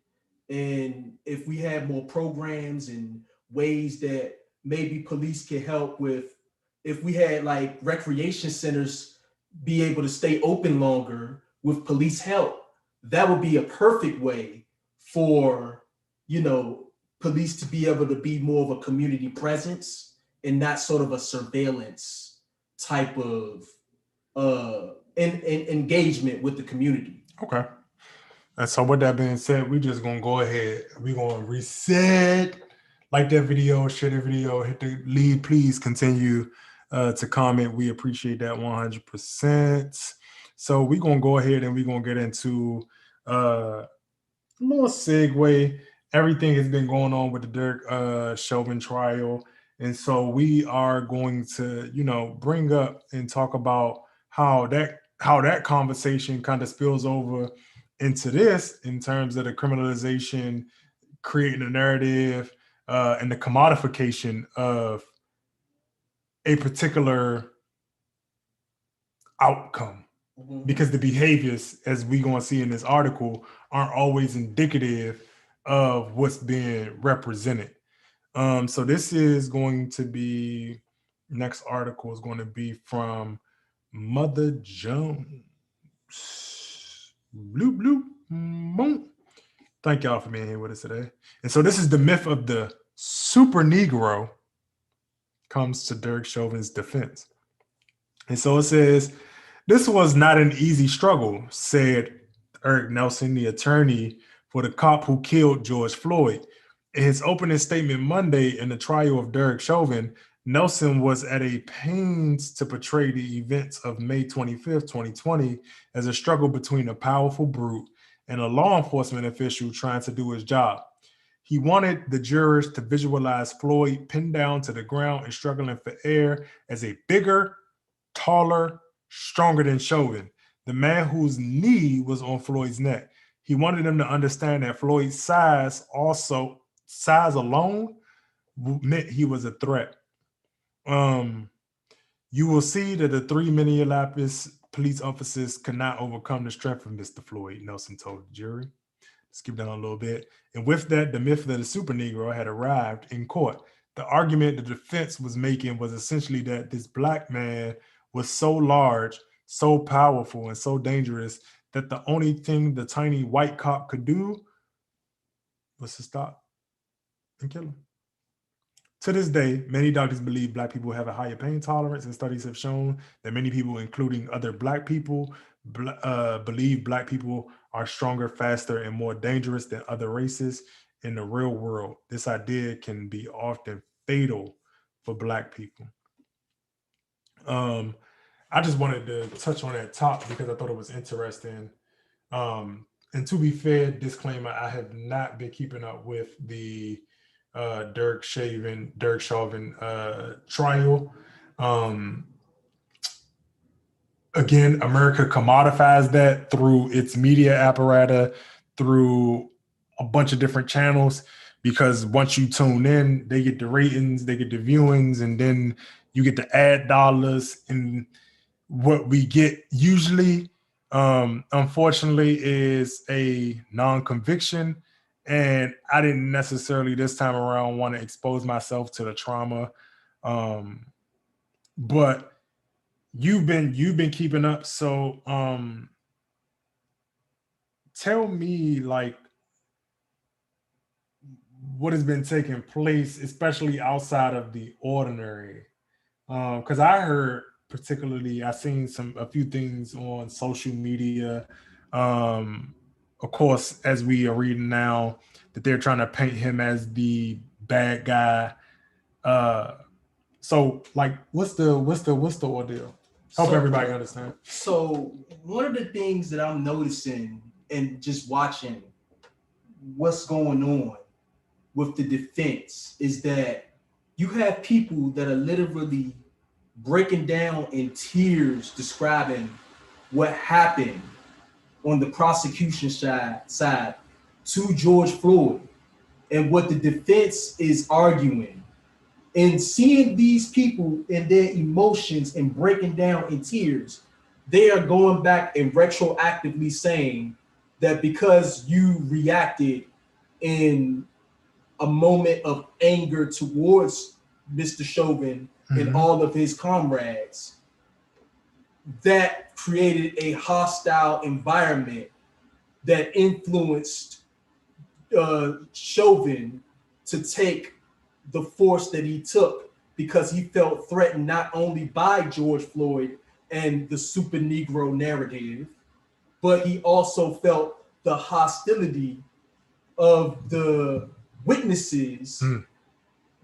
and if we had more programs and ways that maybe police could help with, if we had like recreation centers be able to stay open longer with police help, that would be a perfect way for, you know, police to be able to be more of a community presence and not sort of a surveillance type of engagement with the community. Okay. And so with that being said, we just gonna go ahead. We're gonna reset, like that video, share the video, hit the lead. Please continue to comment. We appreciate that 100%. So we're gonna go ahead and we're gonna get into more segue. Everything has been going on with the Derick Chauvin trial. And so we are going to, bring up and talk about how that conversation kind of spills over into this, in terms of the criminalization, creating a narrative, and the commodification of a particular outcome. Because the behaviors, as we going to see in this article, aren't always indicative of what's being represented. So this is going to be, next article is going to be from Mother Jones. Bloop, bloop, boom. Thank y'all for being here with us today. And so this is the myth of the Supernegro comes to Derick Chauvin's defense. And so it says, this was not an easy struggle, said Eric Nelson, the attorney for the cop who killed George Floyd. In his opening statement Monday in the trial of Derick Chauvin, Nelson was at a pains to portray the events of May 25th, 2020 as a struggle between a powerful brute and a law enforcement official trying to do his job. He wanted the jurors to visualize Floyd pinned down to the ground and struggling for air as a bigger, taller, stronger than Chauvin, the man whose knee was on Floyd's neck. He wanted them to understand that Floyd's size alone meant he was a threat. You will see that the three Minneapolis police officers could not overcome the strength of Mr. Floyd, Nelson told the jury. Skip down a little bit. And with that, the myth of the Supernegro had arrived in court. The argument the defense was making was essentially that this black man was so large, so powerful, and so dangerous that the only thing the tiny white cop could do was to stop and kill him. To this day, many doctors believe Black people have a higher pain tolerance, and studies have shown that many people, including other Black people, believe Black people are stronger, faster, and more dangerous than other races in the real world. This idea can be often fatal for Black people. Um, I just wanted to touch on that top because I thought it was interesting. And to be fair, disclaimer: I have not been keeping up with the Derick Chauvin trial. Um, Again, America commodifies that through its media apparatus, through a bunch of different channels. Because once you tune in, they get the ratings, they get the viewings, and then you get the ad dollars. And what we get usually, unfortunately, is a non-conviction. And I didn't necessarily this time around want to expose myself to the trauma. But you've been keeping up. So tell me, like, what has been taking place, especially outside of the ordinary. Because I heard, particularly, I seen a few things on social media. Um, of course, as we are reading now, that they're trying to paint him as the bad guy. Uh, so, like, what's the ordeal? Help So, everybody understand. so one of the things that I'm noticing and just watching what's going on with the defense is that you have people that are literally breaking down in tears describing what happened on the prosecution side to George Floyd and what the defense is arguing. And seeing these people and their emotions and breaking down in tears, they are going back and retroactively saying that because you reacted in a moment of anger towards Mr. Chauvin and all of his comrades, that created a hostile environment that influenced Chauvin to take the force that he took because he felt threatened not only by George Floyd and the Supernegro narrative, but he also felt the hostility of the witnesses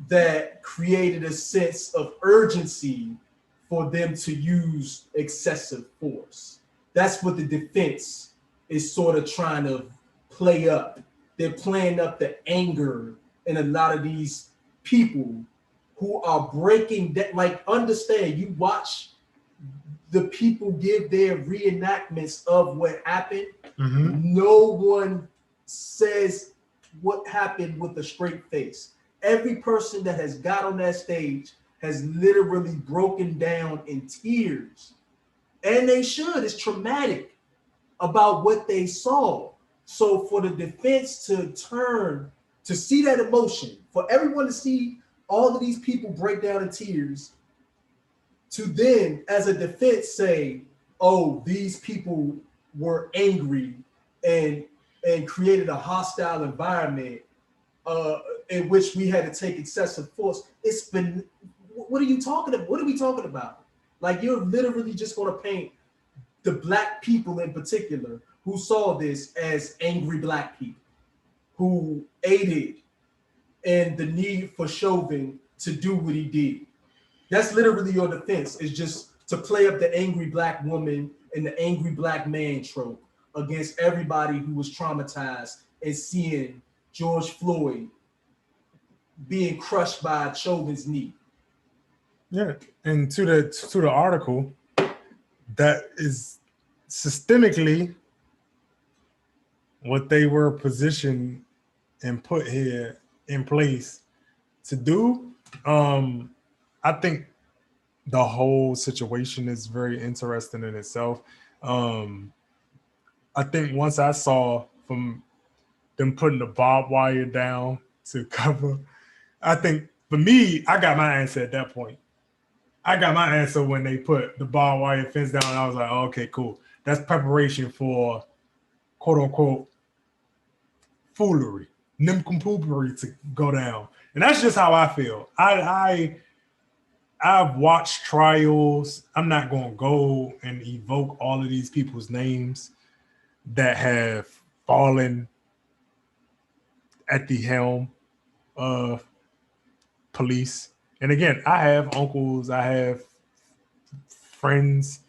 that created a sense of urgency for them to use excessive force. That's what the defense is sort of trying to play up. They're playing up the anger in a lot of these people who are breaking that. Like, understand, you watch the people give their reenactments of what happened. No one says what happened with a straight face. Every person that has got on that stage has literally broken down in tears. And they should. It's traumatic about what they saw. So for the defense to turn, to see that emotion, for everyone to see all of these people break down in tears, to then, as a defense, say, oh, these people were angry and created a hostile environment in which we had to take excessive force. It's been, what are you talking about? What are we talking about? Like, you're literally just going to paint the Black people in particular who saw this as angry Black people who aided in the need for Chauvin to do what he did. That's literally your defense, is just to play up the angry Black woman and the angry Black man trope against everybody who was traumatized and seeing George Floyd being crushed by Chauvin's knee. Yeah, and to the article, that is systemically what they were positioned and put here in place to do. I think the whole situation is very interesting in itself. I think once I saw from them putting the barbed wire down to cover, I think for me, I got my answer at that point. I got my answer when they put the barbed wire fence down. I was like, oh, okay, cool. That's preparation for quote unquote foolery. nincompoopry to go down. And that's just how I feel. I've watched trials. I'm not going to go and evoke all of these people's names that have fallen at the helm of police. And again, I have uncles, I have friends,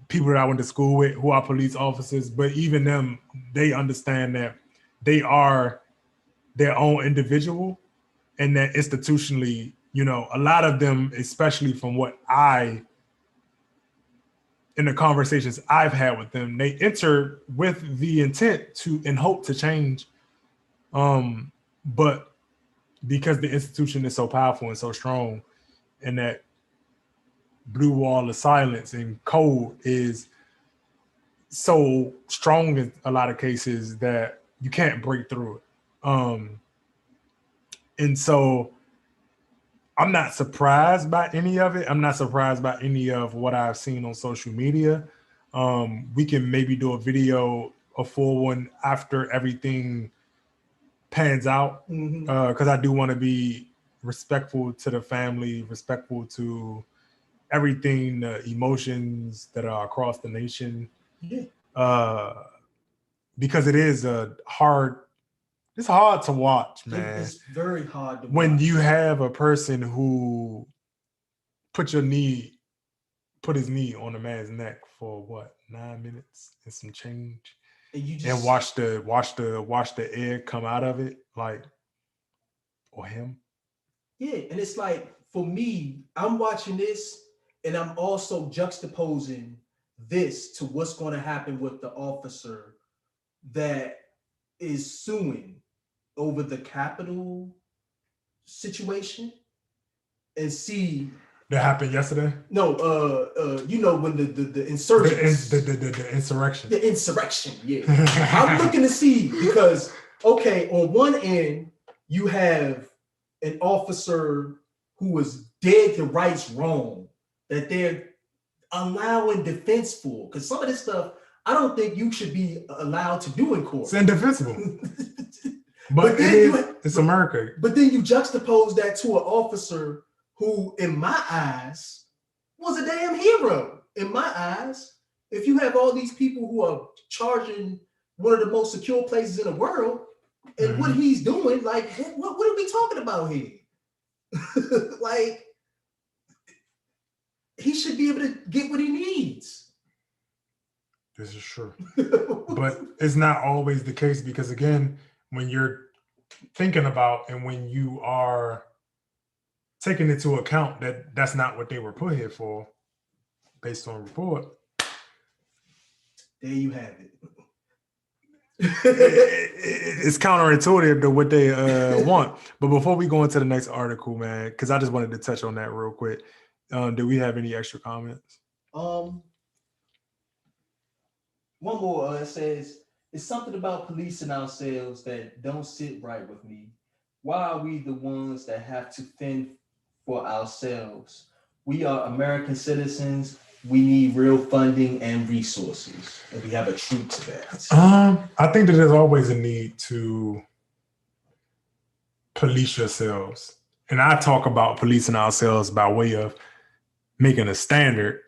people that I went to school with who are police officers, but even them, they understand that they are their own individual and that institutionally, a lot of them, especially from what in the conversations I've had with them, they enter with the intent to and hope to change. But because the institution is so powerful and so strong, and that blue wall of silence and code is so strong in a lot of cases that you can't break through it. And so I'm not surprised by any of it. I'm not surprised by any of what I've seen on social media. We can maybe do a video, a full one after everything pans out, because I do want to be respectful to the family, respectful to everything, the emotions that are across the nation. Because it is it's hard to watch, man. It's very hard to watch. When you have a person who put his knee on a man's neck for what, 9 minutes and some change, and watch the air come out of it, like, or him. Yeah, and it's like, for me, I'm watching this and I'm also juxtaposing this to what's going to happen with the officer that is suing over the Capitol situation, and see that happened yesterday. No, when the insurgents, the insurrection, yeah. I'm looking to see, because okay, on one end you have an officer who was dead to rights wrong that they're allowing defense for, because some of this stuff I don't think you should be allowed to do in court. It's indefensible. But it's America. But then you juxtapose that to an officer who, in my eyes, was a damn hero. In my eyes, if you have all these people who are charging one of the most secure places in the world, and what he's doing, like, what are we talking about here? Like, he should be able to get what he needs. This is true. But it's not always the case, because again, when you're thinking about and when you are taking into account that that's not what they were put here for, based on report. There you have it. It's counterintuitive to what they want. But before we go into the next article, man, because I just wanted to touch on that real quick. Do we have any extra comments? One more. It says, it's something about policing ourselves that don't sit right with me. Why are we the ones that have to fend for ourselves? We are American citizens. We need real funding and resources, and we have a truth to that. I think that there's always a need to police yourselves. And I talk about policing ourselves by way of making a standard,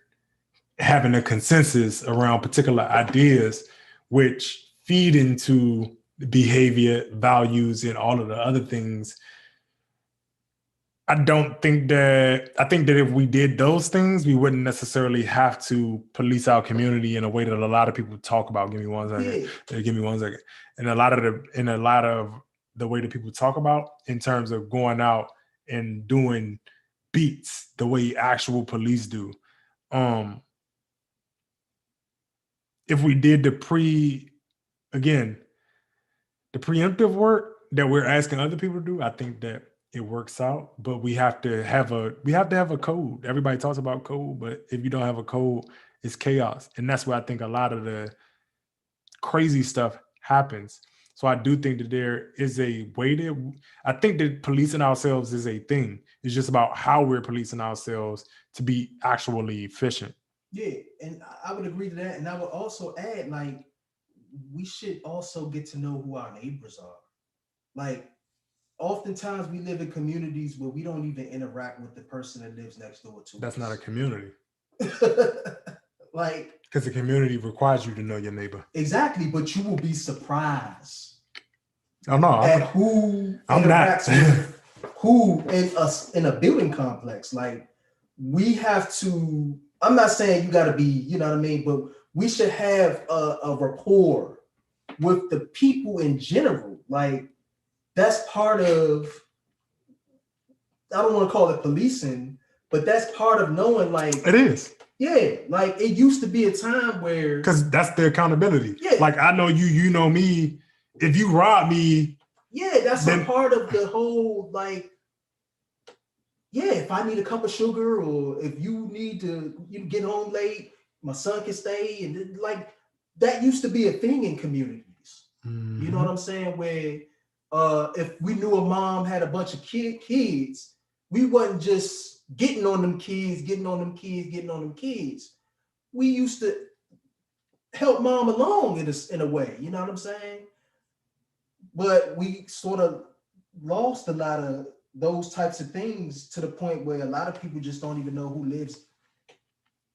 having a consensus around particular ideas, which feed into behavior, values, and all of the other things. I think that if we did those things, we wouldn't necessarily have to police our community in a way that a lot of people talk about. Give me one second. And a lot of the way that people talk about in terms of going out and doing beats the way actual police do. If we did the preemptive work that we're asking other people to do, I think that it works out. But we have to have a code. Everybody talks about code, but if you don't have a code, it's chaos. And that's where I think a lot of the crazy stuff happens. So I do think that there is a way I think that policing ourselves is a thing. It's just about how we're policing ourselves to be actually efficient. Yeah, and I would agree to that. And I would also add, like, we should also get to know who our neighbors are. Like, oftentimes we live in communities where we don't even interact with the person that lives next door to That's not a us. community. Like, Because the community requires you to know your neighbor. exactly, but you will be surprised Oh no, at who I'm not. interacts with who in a building complex. Like, we have to. I'm not saying you got to be, you know what I mean, but we should have a rapport with the people in general. Like, that's part of. I don't want to call it policing, but that's part of knowing. Like, It is. Yeah, like it used to be a time where, because that's the accountability. Yeah. Like I know you, you know me. If you rob me, yeah, that's then, a part of the whole, like, yeah, if I need a cup of sugar or if you need to you get home late, my son can stay. And like that used to be a thing in communities. mm-hmm. You know what I'm saying? Where if we knew a mom had a bunch of kids, we wasn't just getting on them kids. We used to help mom along in a way. You know what I'm saying? But we sort of lost a lot of those types of things to the point where a lot of people just don't even know who lives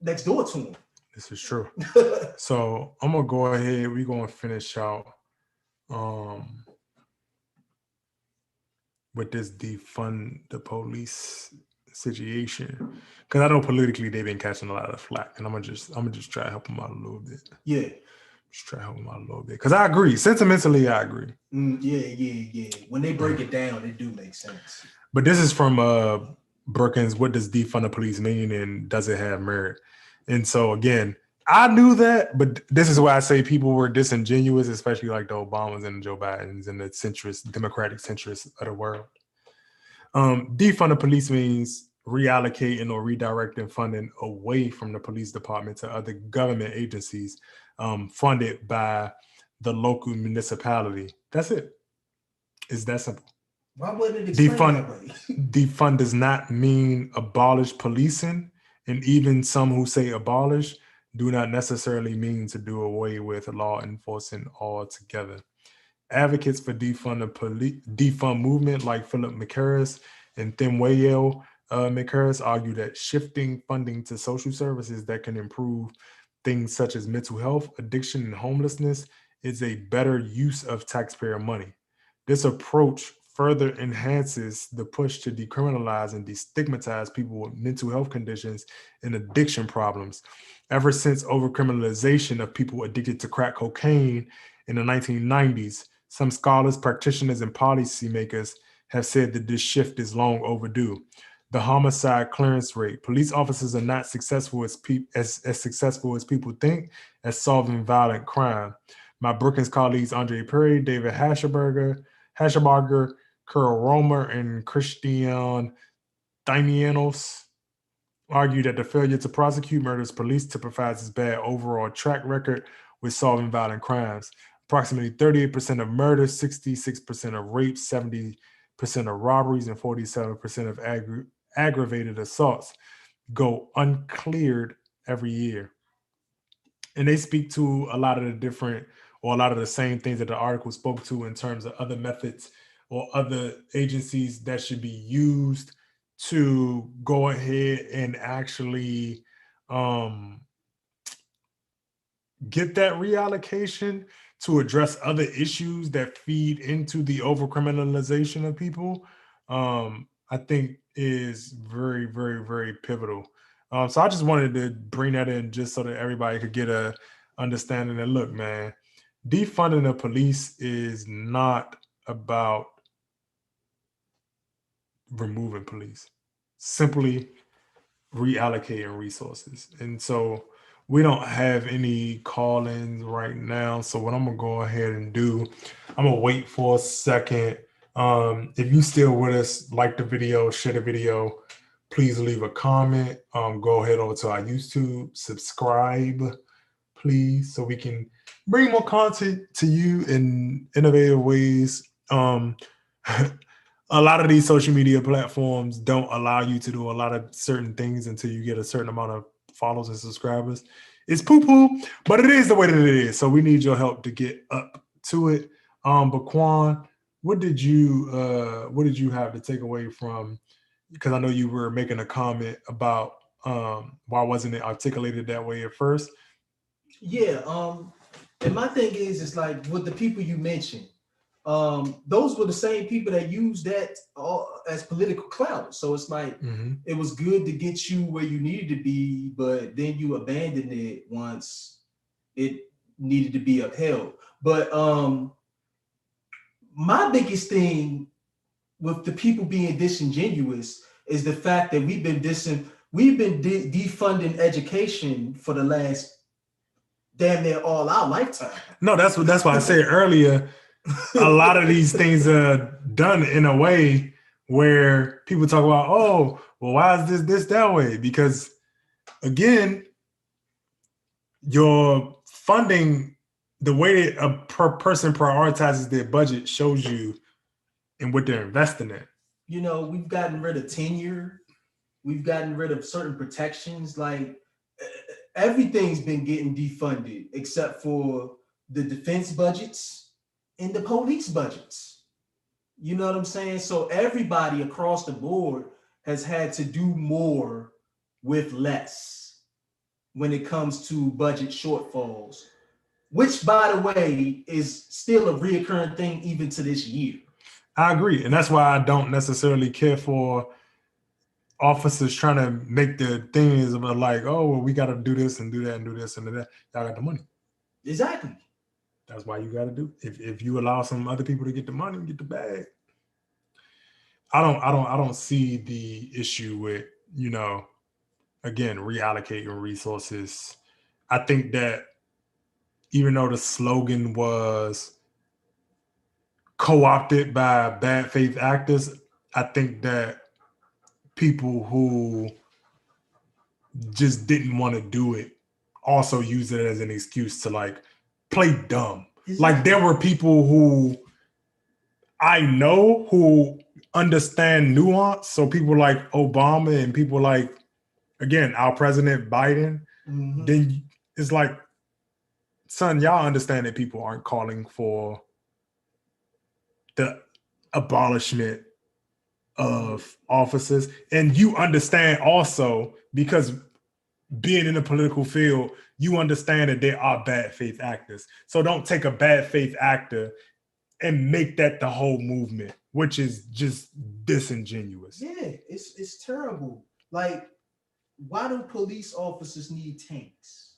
next door to them. This is true. So I'm gonna go ahead. We're gonna finish out with this defund the police situation, because I know politically they've been catching a lot of flack, and I'm gonna just try to help them out a little bit. Yeah. Just try to help them out a little bit, because I agree. Sentimentally, I agree. Yeah. When they break it down, it do make sense. But this is from Brookins. What does defund the police mean, and does it have merit? And so again, I knew that, but this is why I say people were disingenuous, especially like the Obamas and the Joe Bidens and the centrist, democratic centrists of the world. Defund the police means reallocating or redirecting funding away from the police department to other government agencies funded by the local municipality. That's it. It's that simple. Why wouldn't it explain that way? Defund does not mean abolish policing, and even some who say abolish do not necessarily mean to do away with law enforcement altogether. Advocates for defund movement like Philip McCarris and Thimwayel McCarris argue that shifting funding to social services that can improve things such as mental health, addiction, and homelessness is a better use of taxpayer money. This approach further enhances the push to decriminalize and destigmatize people with mental health conditions and addiction problems. Ever since overcriminalization of people addicted to crack cocaine in the 1990s, some scholars, practitioners, and policymakers have said that this shift is long overdue. The homicide clearance rate. Police officers are not successful as successful as people think at solving violent crime. My Brookings colleagues Andre Perry, David Hasselberger, Carl Romer, and Christian Damianos argue that the failure to prosecute murders police typifies its bad overall track record with solving violent crimes. Approximately 38% of murders, 66% of rapes, 70% of robberies, and 47% of aggravated assaults go uncleared every year. And they speak to a lot of the different or a lot of the same things that the article spoke to in terms of other methods or other agencies that should be used to go ahead and actually get that reallocation to address other issues that feed into the overcriminalization of people, I think is very, very, very pivotal. So I just wanted to bring that in just so that everybody could get a understanding that, look, man, defunding the police is not about removing police, simply reallocating resources. And so we don't have any call-ins right now. So what I'm gonna go ahead and do, I'm gonna wait for a second. If you still with us, like the video, share the video, please leave a comment. Go ahead over to our YouTube, subscribe, please, so we can bring more content to you in innovative ways. A lot of these social media platforms don't allow you to do a lot of certain things until you get a certain amount of followers and subscribers. it's poo-poo, but it is the way that it is. So we need your help to get up to it. But Quan, what did you have to take away from, because I know you were making a comment about why wasn't it articulated that way at first? Yeah. And my thing is, it's like with the people you mentioned, those were the same people that used that as political clout. So it's like it was good to get you where you needed to be, but then you abandoned it once it needed to be upheld. But my biggest thing with the people being disingenuous is the fact that we've been defunding education for the last damn near all our lifetime. No, that's why I said earlier. A lot of these things are done in a way where people talk about, oh, well, why is this that way? Because again, your funding, the way that a person prioritizes their budget shows you in what they're investing in. You know, we've gotten rid of tenure. We've gotten rid of certain protections. Like everything's been getting defunded except for the defense budgets and the police budgets. You know what I'm saying? So everybody across the board has had to do more with less when it comes to budget shortfalls, which, by the way, is still a reoccurring thing even to this year. I agree. And that's why I don't necessarily care for officers trying to make the things about like, oh, well, we got to do this and do that and do this and do that. Y'all got the money. Exactly. That's why you got to do. If you allow some other people to get the money, get the bag. I don't see the issue with, again, reallocating resources. I think that even though the slogan was co-opted by bad faith actors, I think that people who just didn't want to do it also use it as an excuse to like play dumb. Like there were people who I know who understand nuance. So people like Obama and people like, again, our president Biden, then it's like, son, y'all understand that people aren't calling for the abolishment of officers. And you understand also, because being in the political field, you understand that there are bad faith actors. So don't take a bad faith actor and make that the whole movement, which is just disingenuous. Yeah, it's terrible. Like, why do police officers need tanks?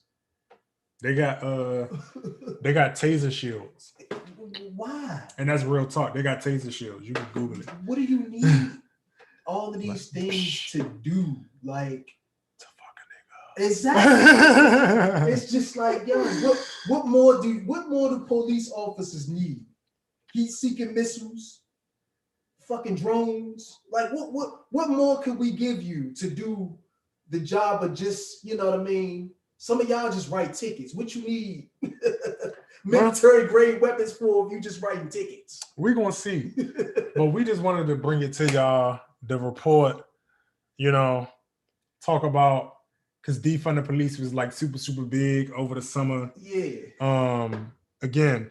They got taser shields. Why? And that's real talk. They got taser shields. You can Google it. What do you need all of these things to do? Like, to fuck a nigga. Exactly. It's just like, yo, what more do police officers need? Heat-seeking missiles, fucking drones. Like, what more could we give you to do the job of just, you know what I mean? Some of y'all just write tickets. What you need military grade weapons for if you just writing tickets? We're gonna see. But we just wanted to bring it to y'all, the report, talk about, because defund the police was like super, super big over the summer. Yeah. Again,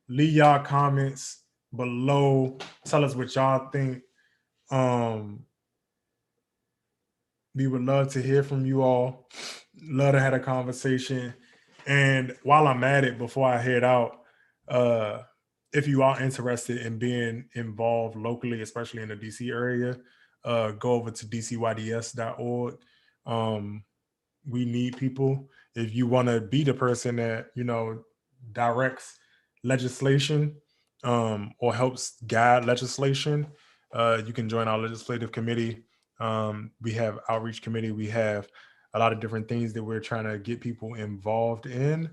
leave y'all comments below. Tell us what y'all think. We would love to hear from you all. Love to have a conversation. And while I'm at it, before I head out, if you are interested in being involved locally, especially in the DC area, go over to dcyds.org. We need people. If you want to be the person that, directs legislation or helps guide legislation, you can join our legislative committee. We have outreach committee. We have a lot of different things that we're trying to get people involved in.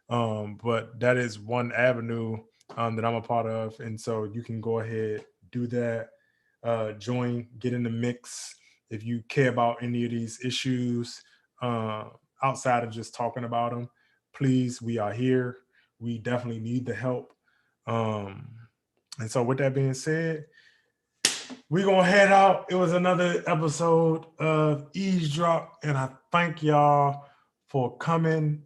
But that is one avenue that I'm a part of. And so you can go ahead, do that, join, get in the mix. If you care about any of these issues outside of just talking about them, please, we are here. We definitely need the help. And so with that being said, we're going to head out. It was another episode of Eavesdrop, and I thank y'all for coming,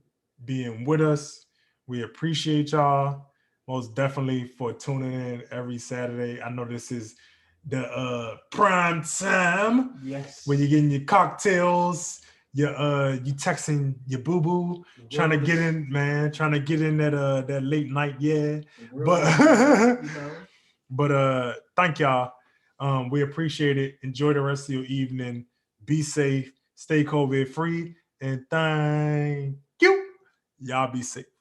being with us. We appreciate y'all most definitely for tuning in every Saturday. I know this is the prime time. Yes. When you're getting your cocktails, you texting your boo boo, trying to get in, man, trying to get in that late night, yeah. But you know. but thank y'all. We appreciate it. Enjoy the rest of your evening. Be safe. Stay COVID free. And thank you. Y'all be safe.